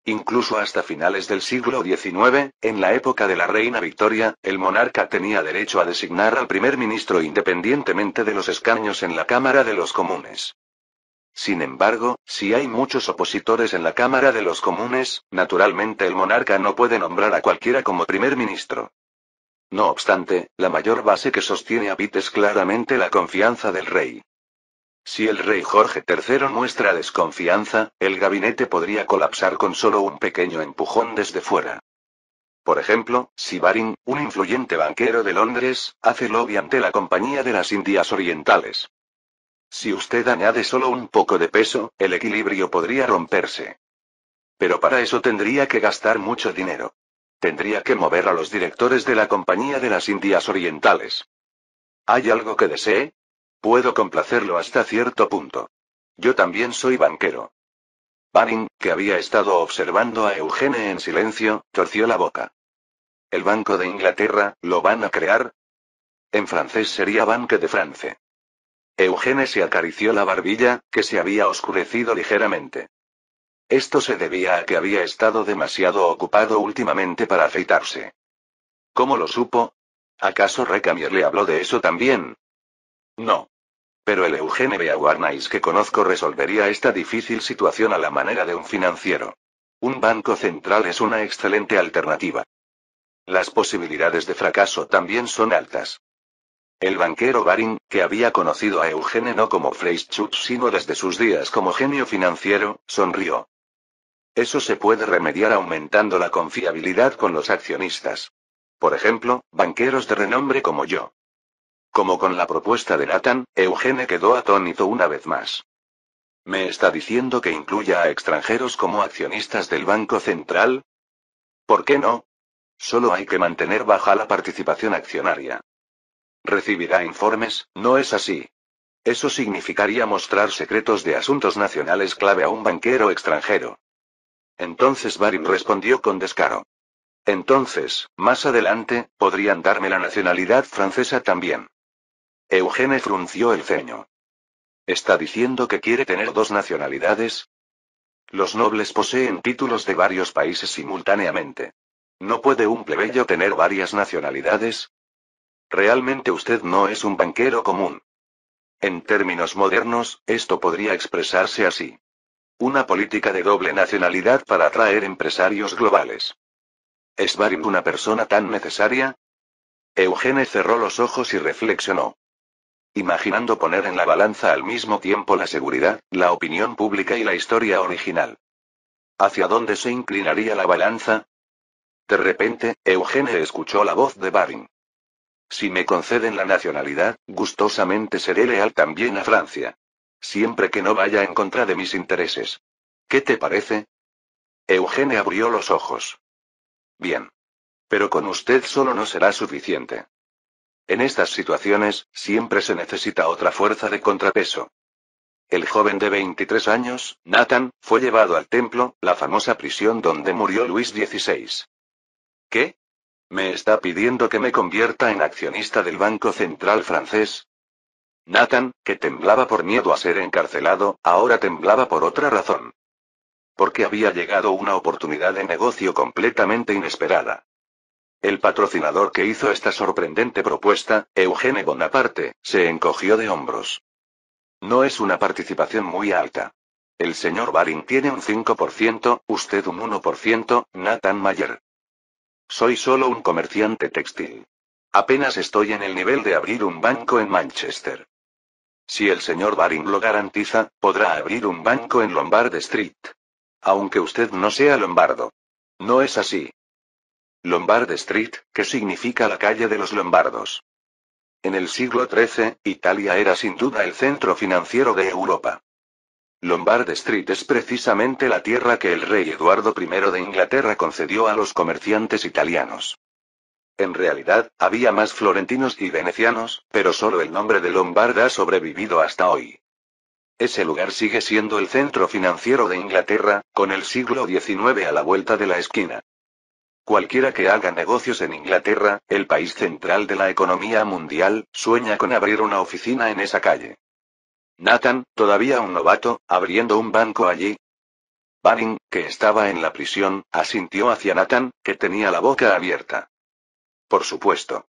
Speaker 1: Incluso hasta finales del siglo XIX, en la época de la reina Victoria, el monarca tenía derecho a designar al primer ministro independientemente de los escaños en la Cámara de los Comunes. Sin embargo, si hay muchos opositores en la Cámara de los Comunes, naturalmente el monarca no puede nombrar a cualquiera como primer ministro. No obstante, la mayor base que sostiene a Pitt es claramente la confianza del rey. Si el rey Jorge III muestra desconfianza, el gabinete podría colapsar con solo un pequeño empujón desde fuera. Por ejemplo, si Baring, un influyente banquero de Londres, hace lobby ante la Compañía de las Indias Orientales. Si usted añade solo un poco de peso, el equilibrio podría romperse. Pero para eso tendría que gastar mucho dinero. Tendría que mover a los directores de la Compañía de las Indias Orientales. ¿Hay algo que desee? Puedo complacerlo hasta cierto punto. Yo también soy banquero. Baring, que había estado observando a Eugene en silencio, torció la boca. ¿El Banco de Inglaterra, lo van a crear? En francés sería Banque de France. Eugene se acarició la barbilla, que se había oscurecido ligeramente. Esto se debía a que había estado demasiado ocupado últimamente para afeitarse. ¿Cómo lo supo? ¿Acaso Recamier le habló de eso también? No. Pero el Eugene Beauharnais que conozco resolvería esta difícil situación a la manera de un financiero. Un banco central es una excelente alternativa. Las posibilidades de fracaso también son altas. El banquero Baring, que había conocido a Eugene no como Fleischmann sino desde sus días como genio financiero, sonrió. Eso se puede remediar aumentando la confiabilidad con los accionistas. Por ejemplo, banqueros de renombre como yo. Como con la propuesta de Nathan, Eugene quedó atónito una vez más. ¿Me está diciendo que incluya a extranjeros como accionistas del Banco Central? ¿Por qué no? Solo hay que mantener baja la participación accionaria. Recibirá informes, ¿no es así? Eso significaría mostrar secretos de asuntos nacionales clave a un banquero extranjero. Entonces Baring respondió con descaro. Entonces, más adelante, podrían darme la nacionalidad francesa también. Eugene frunció el ceño. ¿Está diciendo que quiere tener 2 nacionalidades? Los nobles poseen títulos de varios países simultáneamente. ¿No puede un plebeyo tener varias nacionalidades? Realmente usted no es un banquero común. En términos modernos, esto podría expresarse así. Una política de doble nacionalidad para atraer empresarios globales. ¿Es Baring una persona tan necesaria? Eugene cerró los ojos y reflexionó. imaginando poner en la balanza al mismo tiempo la seguridad, la opinión pública y la historia original. ¿Hacia dónde se inclinaría la balanza? De repente, Eugene escuchó la voz de Baring. Si me conceden la nacionalidad, gustosamente seré leal también a Francia. Siempre que no vaya en contra de mis intereses. ¿Qué te parece? Eugene abrió los ojos. Bien. Pero con usted solo no será suficiente. En estas situaciones, siempre se necesita otra fuerza de contrapeso. El joven de 23 años, Nathan, fue llevado al templo, la famosa prisión donde murió Luis XVI. ¿Qué? ¿Me está pidiendo que me convierta en accionista del Banco Central francés? Nathan, que temblaba por miedo a ser encarcelado, ahora temblaba por otra razón. Porque había llegado una oportunidad de negocio completamente inesperada. El patrocinador que hizo esta sorprendente propuesta, Eugene Bonaparte, se encogió de hombros. No es una participación muy alta. El señor Baring tiene un 5%, usted un 1%, Nathan Mayer. Soy solo un comerciante textil. Apenas estoy en el nivel de abrir un banco en Manchester. Si el señor Baring lo garantiza, podrá abrir un banco en Lombard Street. Aunque usted no sea lombardo. No es así. Lombard Street, ¿qué significa la calle de los lombardos? En el siglo XIII, Italia era sin duda el centro financiero de Europa. Lombard Street es precisamente la tierra que el rey Eduardo I de Inglaterra concedió a los comerciantes italianos. En realidad, había más florentinos y venecianos, pero solo el nombre de Lombard ha sobrevivido hasta hoy. Ese lugar sigue siendo el centro financiero de Inglaterra, con el siglo XIX a la vuelta de la esquina. Cualquiera que haga negocios en Inglaterra, el país central de la economía mundial, sueña con abrir una oficina en esa calle. Nathan, todavía un novato, abriendo un banco allí. Baring, que estaba en la prisión, asintió hacia Nathan, que tenía la boca abierta. Por supuesto.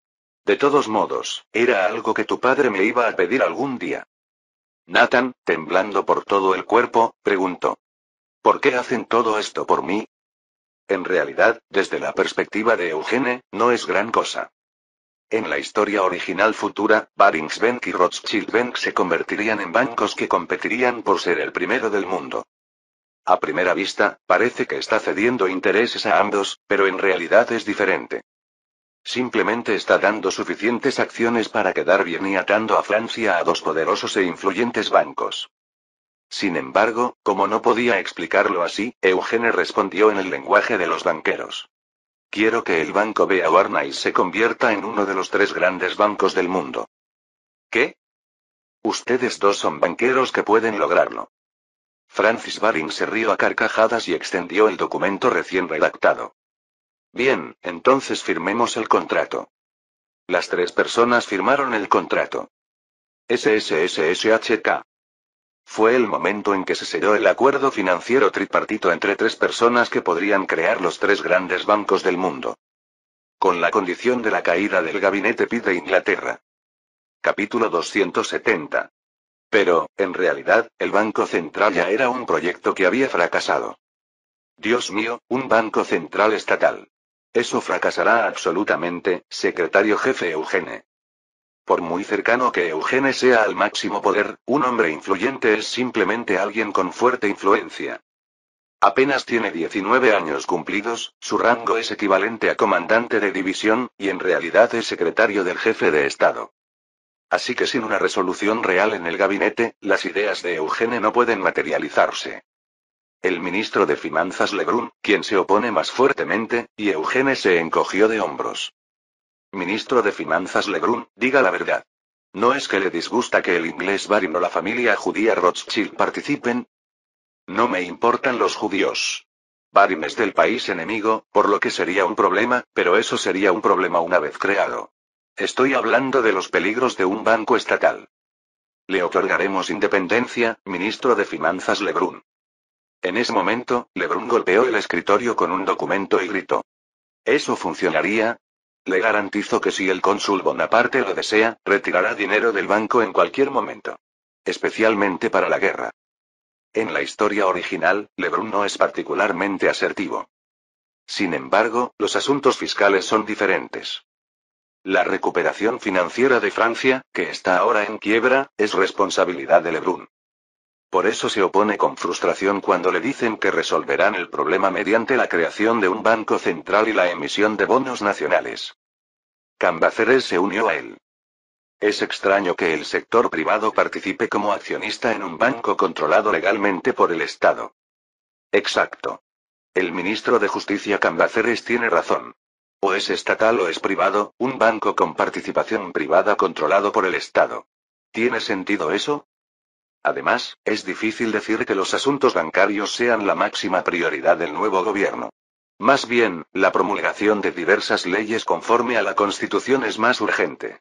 Speaker 1: De todos modos, era algo que tu padre me iba a pedir algún día. Nathan, temblando por todo el cuerpo, preguntó. ¿Por qué hacen todo esto por mí? En realidad, desde la perspectiva de Eugene, no es gran cosa. En la historia original futura, Barings Bank y Rothschild Bank se convertirían en bancos que competirían por ser el primero del mundo. A primera vista, parece que está cediendo intereses a ambos, pero en realidad es diferente. Simplemente está dando suficientes acciones para quedar bien y atando a Francia a dos poderosos e influyentes bancos. Sin embargo, como no podía explicarlo así, Eugene respondió en el lenguaje de los banqueros. Quiero que el banco Bea Warnais se convierta en uno de los 3 grandes bancos del mundo. ¿Qué? Ustedes dos son banqueros que pueden lograrlo. Francis Baring se rió a carcajadas y extendió el documento recién redactado. Bien, entonces firmemos el contrato. Las 3 personas firmaron el contrato. SSSSHK. Fue el momento en que se selló el acuerdo financiero tripartito entre 3 personas que podrían crear los 3 grandes bancos del mundo. Con la condición de la caída del gabinete Pitt de Inglaterra. Capítulo 270. Pero, en realidad, el Banco Central ya era un proyecto que había fracasado. Dios mío, un Banco Central estatal. Eso fracasará absolutamente, secretario jefe Eugene. Por muy cercano que Eugene sea al máximo poder, un hombre influyente es simplemente alguien con fuerte influencia. Apenas tiene 19 años cumplidos, su rango es equivalente a comandante de división, y en realidad es secretario del jefe de Estado. Así que sin una resolución real en el gabinete, las ideas de Eugene no pueden materializarse. El ministro de Finanzas Lebrun, quien se opone más fuertemente, y Eugene se encogió de hombros. Ministro de Finanzas Lebrun, diga la verdad. ¿No es que le disgusta que el inglés Baring o la familia judía Rothschild participen? No me importan los judíos. Baring es del país enemigo, por lo que sería un problema, pero eso sería un problema una vez creado. Estoy hablando de los peligros de un banco estatal. Le otorgaremos independencia, ministro de Finanzas Lebrun. En ese momento, Lebrun golpeó el escritorio con un documento y gritó. ¿Eso funcionaría? Le garantizo que si el cónsul Bonaparte lo desea, retirará dinero del banco en cualquier momento. Especialmente para la guerra. En la historia original, Lebrun no es particularmente asertivo. Sin embargo, los asuntos fiscales son diferentes. La recuperación financiera de Francia, que está ahora en quiebra, es responsabilidad de Lebrun. Por eso se opone con frustración cuando le dicen que resolverán el problema mediante la creación de un banco central y la emisión de bonos nacionales. Cambaceres se unió a él. Es extraño que el sector privado participe como accionista en un banco controlado legalmente por el Estado. Exacto. El ministro de Justicia Cambaceres tiene razón. O es estatal o es privado, un banco con participación privada controlado por el Estado. ¿Tiene sentido eso? Además, es difícil decir que los asuntos bancarios sean la máxima prioridad del nuevo gobierno. Más bien, la promulgación de diversas leyes conforme a la Constitución es más urgente.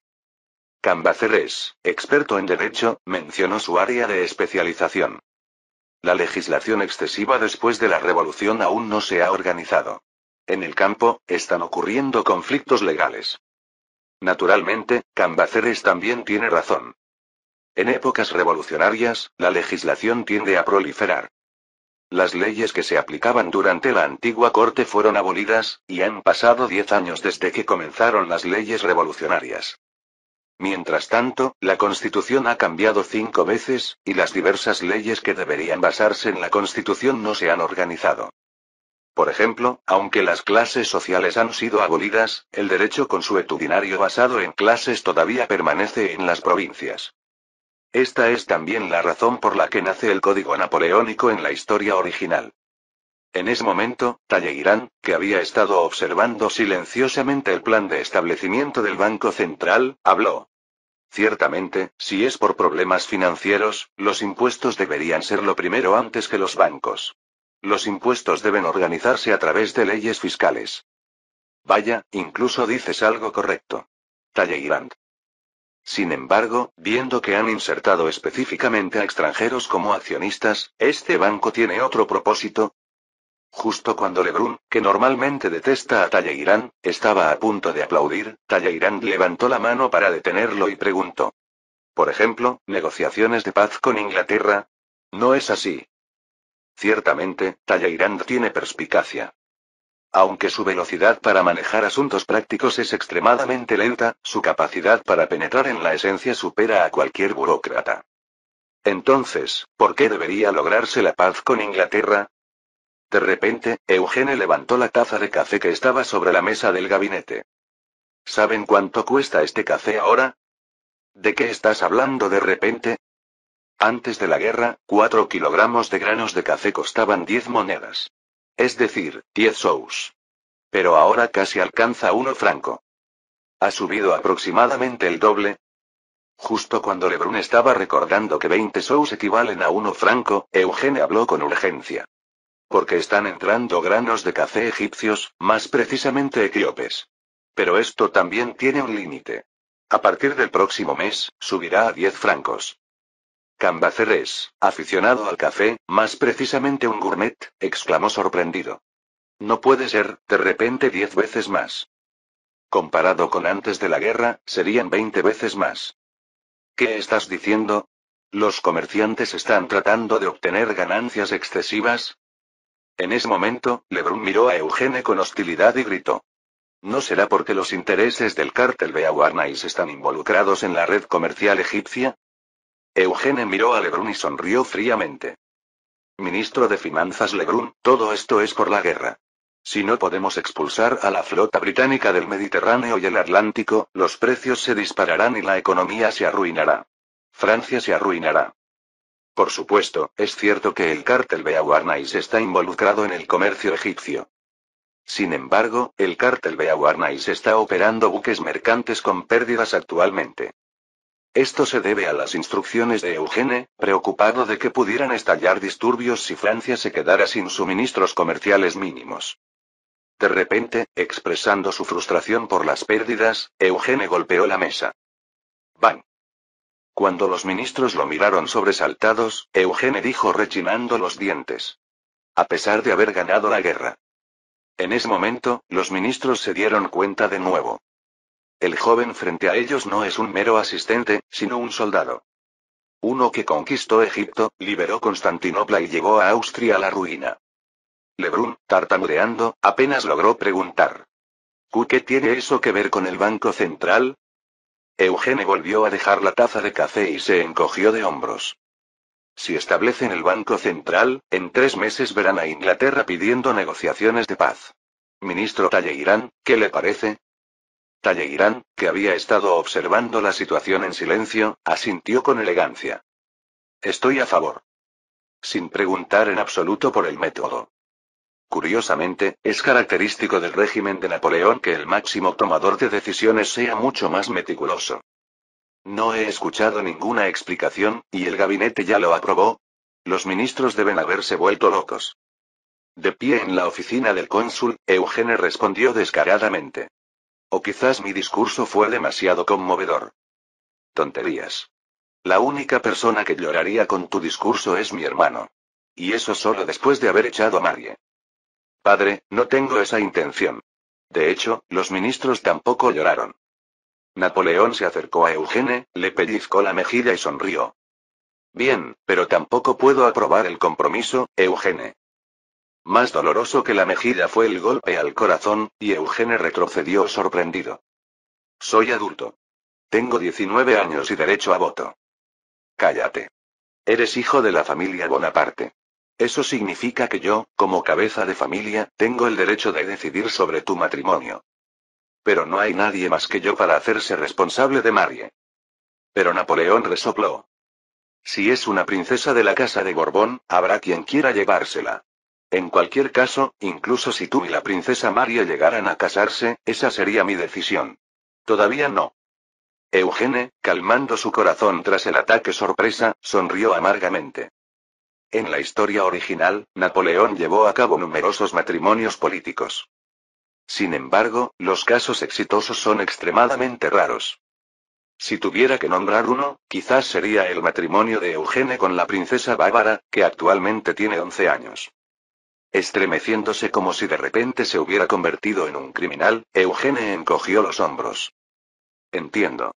Speaker 1: Cambaceres, experto en derecho, mencionó su área de especialización. La legislación excesiva después de la revolución aún no se ha organizado. En el campo, están ocurriendo conflictos legales. Naturalmente, Cambaceres también tiene razón. En épocas revolucionarias, la legislación tiende a proliferar. Las leyes que se aplicaban durante la antigua corte fueron abolidas, y han pasado 10 años desde que comenzaron las leyes revolucionarias. Mientras tanto, la Constitución ha cambiado 5 veces, y las diversas leyes que deberían basarse en la Constitución no se han organizado. Por ejemplo, aunque las clases sociales han sido abolidas, el derecho consuetudinario basado en clases todavía permanece en las provincias. Esta es también la razón por la que nace el Código Napoleónico en la historia original. En ese momento, Talleyrand, que había estado observando silenciosamente el plan de establecimiento del Banco Central, habló. Ciertamente, si es por problemas financieros, los impuestos deberían ser lo primero antes que los bancos. Los impuestos deben organizarse a través de leyes fiscales. Vaya, incluso dices algo correcto. Talleyrand. Sin embargo, viendo que han insertado específicamente a extranjeros como accionistas, ¿este banco tiene otro propósito? Justo cuando Lebrun, que normalmente detesta a Talleyrand, estaba a punto de aplaudir, Talleyrand levantó la mano para detenerlo y preguntó. Por ejemplo, ¿negociaciones de paz con Inglaterra? No es así. Ciertamente, Talleyrand tiene perspicacia. Aunque su velocidad para manejar asuntos prácticos es extremadamente lenta, su capacidad para penetrar en la esencia supera a cualquier burócrata. Entonces, ¿por qué debería lograrse la paz con Inglaterra? De repente, Eugene levantó la taza de café que estaba sobre la mesa del gabinete. ¿Saben cuánto cuesta este café ahora? ¿De qué estás hablando de repente? Antes de la guerra, 4 kilogramos de granos de café costaban 10 monedas. Es decir, 10 sous. Pero ahora casi alcanza 1 franco. ¿Ha subido aproximadamente el doble? Justo cuando Lebrun estaba recordando que 20 sous equivalen a 1 franco, Eugene habló con urgencia. Porque están entrando granos de café egipcios, más precisamente etíopes. Pero esto también tiene un límite. A partir del próximo mes, subirá a 10 francos. Cambaceres, aficionado al café, más precisamente un gourmet, exclamó sorprendido. No puede ser, de repente 10 veces más. Comparado con antes de la guerra, serían 20 veces más. ¿Qué estás diciendo? ¿Los comerciantes están tratando de obtener ganancias excesivas? En ese momento, Lebrun miró a Eugene con hostilidad y gritó. ¿No será porque los intereses del cártel Beauharnais están involucrados en la red comercial egipcia? Eugene miró a Lebrun y sonrió fríamente. Ministro de Finanzas Lebrun, todo esto es por la guerra. Si no podemos expulsar a la flota británica del Mediterráneo y el Atlántico, los precios se dispararán y la economía se arruinará. Francia se arruinará. Por supuesto, es cierto que el cártel Beauharnais está involucrado en el comercio egipcio. Sin embargo, el cártel Beauharnais está operando buques mercantes con pérdidas actualmente. Esto se debe a las instrucciones de Eugene, preocupado de que pudieran estallar disturbios si Francia se quedara sin suministros comerciales mínimos. De repente, expresando su frustración por las pérdidas, Eugene golpeó la mesa. ¡Bang! Cuando los ministros lo miraron sobresaltados, Eugene dijo rechinando los dientes. A pesar de haber ganado la guerra. En ese momento, los ministros se dieron cuenta de nuevo. El joven frente a ellos no es un mero asistente, sino un soldado. Uno que conquistó Egipto, liberó Constantinopla y llevó a Austria a la ruina. Lebrun, tartamudeando, apenas logró preguntar. ¿Qué tiene eso que ver con el Banco Central? Eugene volvió a dejar la taza de café y se encogió de hombros. Si establecen el Banco Central, en 3 meses verán a Inglaterra pidiendo negociaciones de paz. Ministro Talleyrand, ¿qué le parece? Talleyrand, que había estado observando la situación en silencio, asintió con elegancia. Estoy a favor. Sin preguntar en absoluto por el método. Curiosamente, es característico del régimen de Napoleón que el máximo tomador de decisiones sea mucho más meticuloso. No he escuchado ninguna explicación, ¿y el gabinete ya lo aprobó? Los ministros deben haberse vuelto locos. De pie en la oficina del cónsul, Eugene respondió descaradamente. O quizás mi discurso fue demasiado conmovedor. Tonterías. La única persona que lloraría con tu discurso es mi hermano. Y eso solo después de haber echado a Marie. Padre, no tengo esa intención. De hecho, los ministros tampoco lloraron. Napoleón se acercó a Eugene, le pellizcó la mejilla y sonrió. Bien, pero tampoco puedo aprobar el compromiso, Eugene. Más doloroso que la mejilla fue el golpe al corazón, y Eugene retrocedió sorprendido. Soy adulto. Tengo 19 años y derecho a voto. Cállate. Eres hijo de la familia Bonaparte. Eso significa que yo, como cabeza de familia, tengo el derecho de decidir sobre tu matrimonio. Pero no hay nadie más que yo para hacerse responsable de Marie. Pero Napoleón resopló. Si es una princesa de la casa de Borbón, habrá quien quiera llevársela. En cualquier caso, incluso si tú y la princesa Marie llegaran a casarse, esa sería mi decisión. Todavía no. Eugene, calmando su corazón tras el ataque sorpresa, sonrió amargamente. En la historia original, Napoleón llevó a cabo numerosos matrimonios políticos. Sin embargo, los casos exitosos son extremadamente raros. Si tuviera que nombrar uno, quizás sería el matrimonio de Eugene con la princesa Bárbara, que actualmente tiene 11 años. Estremeciéndose como si de repente se hubiera convertido en un criminal, Eugene encogió los hombros. Entiendo.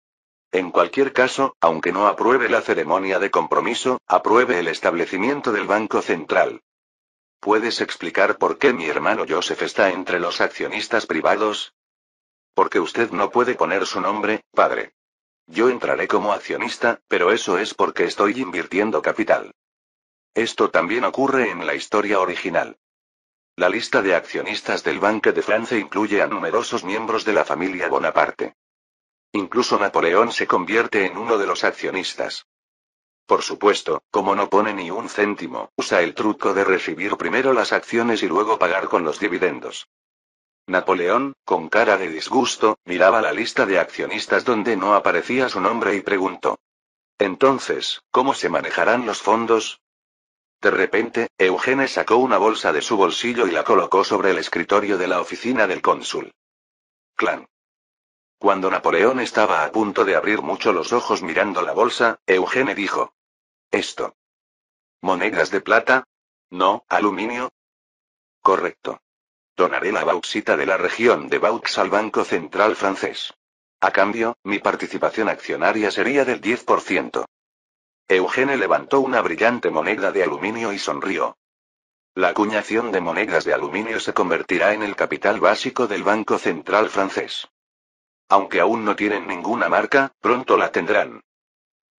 Speaker 1: En cualquier caso, aunque no apruebe la ceremonia de compromiso, apruebe el establecimiento del Banco Central. ¿Puedes explicar por qué mi hermano Joseph está entre los accionistas privados? Porque usted no puede poner su nombre, padre. Yo entraré como accionista, pero eso es porque estoy invirtiendo capital. Esto también ocurre en la historia original. La lista de accionistas del Banque de France incluye a numerosos miembros de la familia Bonaparte. Incluso Napoleón se convierte en uno de los accionistas. Por supuesto, como no pone ni un céntimo, usa el truco de recibir primero las acciones y luego pagar con los dividendos. Napoleón, con cara de disgusto, miraba la lista de accionistas donde no aparecía su nombre y preguntó. Entonces, ¿cómo se manejarán los fondos? De repente, Eugene sacó una bolsa de su bolsillo y la colocó sobre el escritorio de la oficina del cónsul. Clan. Cuando Napoleón estaba a punto de abrir mucho los ojos mirando la bolsa, Eugene dijo. Esto. ¿Monedas de plata? No, aluminio. Correcto. Donaré la bauxita de la región de Vaux al Banco Central francés. A cambio, mi participación accionaria sería del 10%. Eugene levantó una brillante moneda de aluminio y sonrió. La acuñación de monedas de aluminio se convertirá en el capital básico del Banco Central francés. Aunque aún no tienen ninguna marca, pronto la tendrán.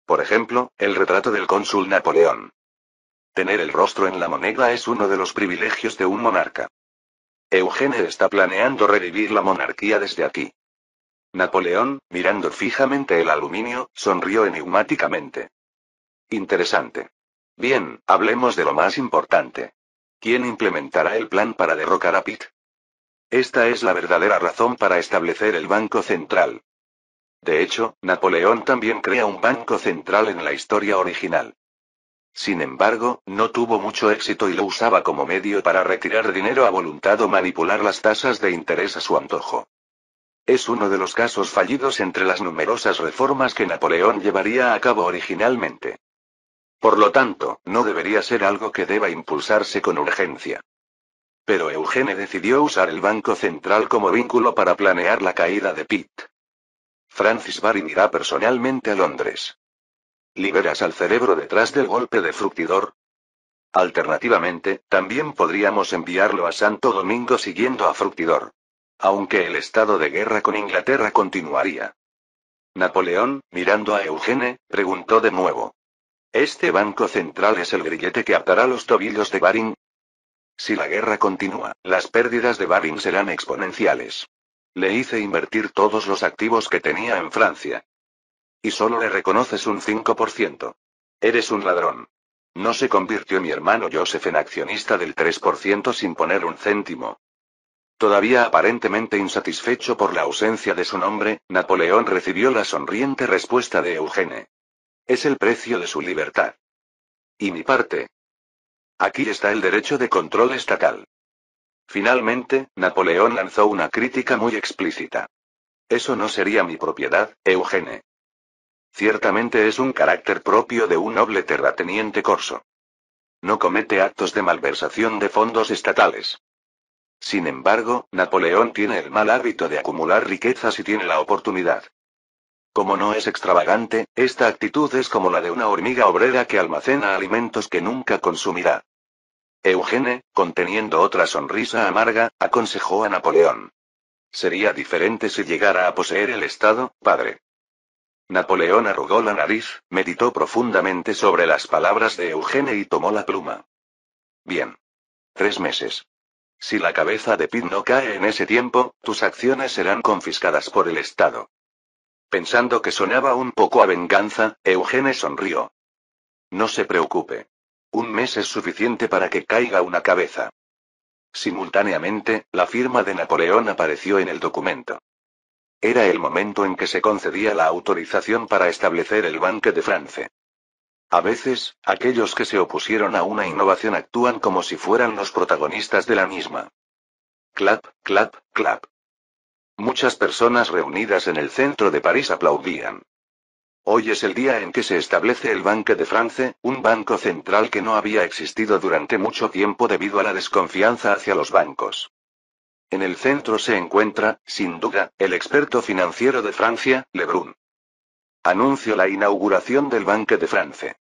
Speaker 1: Por ejemplo, el retrato del cónsul Napoleón. Tener el rostro en la moneda es uno de los privilegios de un monarca. Eugene está planeando revivir la monarquía desde aquí. Napoleón, mirando fijamente el aluminio, sonrió enigmáticamente. Interesante. Bien, hablemos de lo más importante. ¿Quién implementará el plan para derrocar a Pitt? Esta es la verdadera razón para establecer el Banco Central. De hecho, Napoleón también crea un banco central en la historia original. Sin embargo, no tuvo mucho éxito y lo usaba como medio para retirar dinero a voluntad o manipular las tasas de interés a su antojo. Es uno de los casos fallidos entre las numerosas reformas que Napoleón llevaría a cabo originalmente. Por lo tanto, no debería ser algo que deba impulsarse con urgencia. Pero Eugene decidió usar el Banco Central como vínculo para planear la caída de Pitt. Francis Baring irá personalmente a Londres. ¿Liberas al cerebro detrás del golpe de Fructidor? Alternativamente, también podríamos enviarlo a Santo Domingo siguiendo a Fructidor. aunque el estado de guerra con Inglaterra continuaría. Napoleón, mirando a Eugene, preguntó de nuevo. ¿Este banco central es el grillete que atará los tobillos de Baring? Si la guerra continúa, las pérdidas de Baring serán exponenciales. Le hice invertir todos los activos que tenía en Francia. Y solo le reconoces un 5%. Eres un ladrón. No se convirtió mi hermano Joseph en accionista del 3% sin poner un céntimo. Todavía aparentemente insatisfecho por la ausencia de su nombre, Napoleón recibió la sonriente respuesta de Eugene. Es el precio de su libertad. ¿Y mi parte? Aquí está el derecho de control estatal. Finalmente, Napoleón lanzó una crítica muy explícita. Eso no sería mi propiedad, Eugene. Ciertamente es un carácter propio de un noble terrateniente corso. No comete actos de malversación de fondos estatales. Sin embargo, Napoleón tiene el mal hábito de acumular riquezas y tiene la oportunidad. Como no es extravagante, esta actitud es como la de una hormiga obrera que almacena alimentos que nunca consumirá. Eugene, conteniendo otra sonrisa amarga, aconsejó a Napoleón. Sería diferente si llegara a poseer el Estado, padre. Napoleón arrugó la nariz, meditó profundamente sobre las palabras de Eugene y tomó la pluma. Bien. 3 meses. Si la cabeza de Pitt no cae en ese tiempo, tus acciones serán confiscadas por el Estado. Pensando que sonaba un poco a venganza, Eugene sonrió. No se preocupe. 1 mes es suficiente para que caiga una cabeza. Simultáneamente, la firma de Napoleón apareció en el documento. Era el momento en que se concedía la autorización para establecer el Banque de France. A veces, aquellos que se opusieron a una innovación actúan como si fueran los protagonistas de la misma. Clap, clap, clap. Muchas personas reunidas en el centro de París aplaudían. Hoy es el día en que se establece el Banque de France, un banco central que no había existido durante mucho tiempo debido a la desconfianza hacia los bancos. En el centro se encuentra, sin duda, el experto financiero de Francia, Lebrun. Anuncio la inauguración del Banque de France.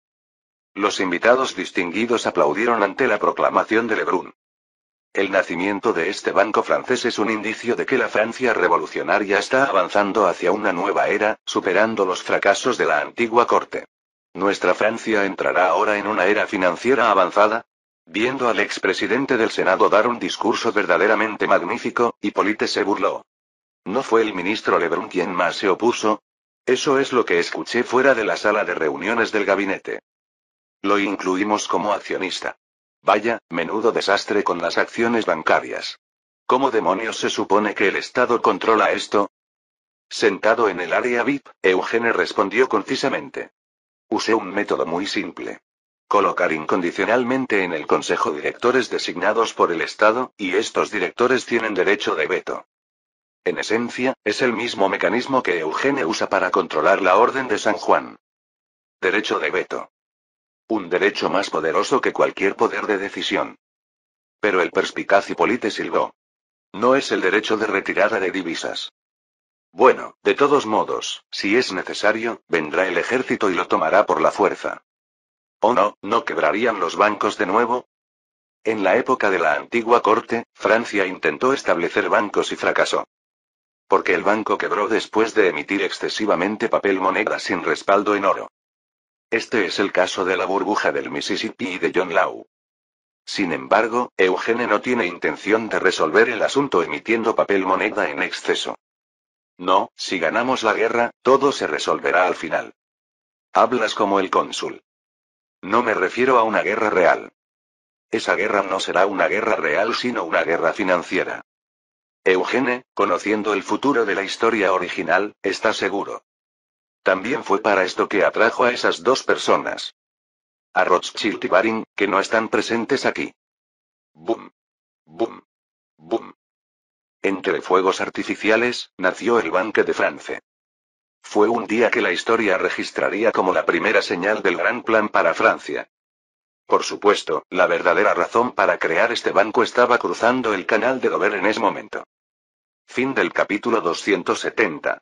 Speaker 1: Los invitados distinguidos aplaudieron ante la proclamación de Lebrun. El nacimiento de este banco francés es un indicio de que la Francia revolucionaria está avanzando hacia una nueva era, superando los fracasos de la antigua corte. ¿Nuestra Francia entrará ahora en una era financiera avanzada? Viendo al expresidente del Senado dar un discurso verdaderamente magnífico, Hippolyte se burló. ¿No fue el ministro Lebrun quien más se opuso? Eso es lo que escuché fuera de la sala de reuniones del gabinete. Lo incluimos como accionista. Vaya, menudo desastre con las acciones bancarias. ¿Cómo demonios se supone que el Estado controla esto? Sentado en el área VIP, Eugene respondió concisamente. Usé un método muy simple. Colocar incondicionalmente en el consejo directores designados por el Estado, y estos directores tienen derecho de veto. En esencia, es el mismo mecanismo que Eugene usa para controlar la Orden de San Juan. Derecho de veto. Un derecho más poderoso que cualquier poder de decisión. Pero el perspicaz Hippolyte silbó. No es el derecho de retirada de divisas. Bueno, de todos modos, si es necesario, vendrá el ejército y lo tomará por la fuerza. ¿O no, no quebrarían los bancos de nuevo? En la época de la antigua corte, Francia intentó establecer bancos y fracasó. Porque el banco quebró después de emitir excesivamente papel moneda sin respaldo en oro. Este es el caso de la burbuja del Mississippi y de John Law. Sin embargo, Eugene no tiene intención de resolver el asunto emitiendo papel moneda en exceso. No, si ganamos la guerra, todo se resolverá al final. Hablas como el cónsul. No me refiero a una guerra real. Esa guerra no será una guerra real sino una guerra financiera. Eugene, conociendo el futuro de la historia original, está seguro. También fue para esto que atrajo a esas 2 personas. A Rothschild y Baring, que no están presentes aquí. Boom. Boom. Boom. Entre fuegos artificiales, nació el Banque de France. Fue un día que la historia registraría como la primera señal del gran plan para Francia. Por supuesto, la verdadera razón para crear este banco estaba cruzando el canal de Dover en ese momento. Fin del capítulo 270.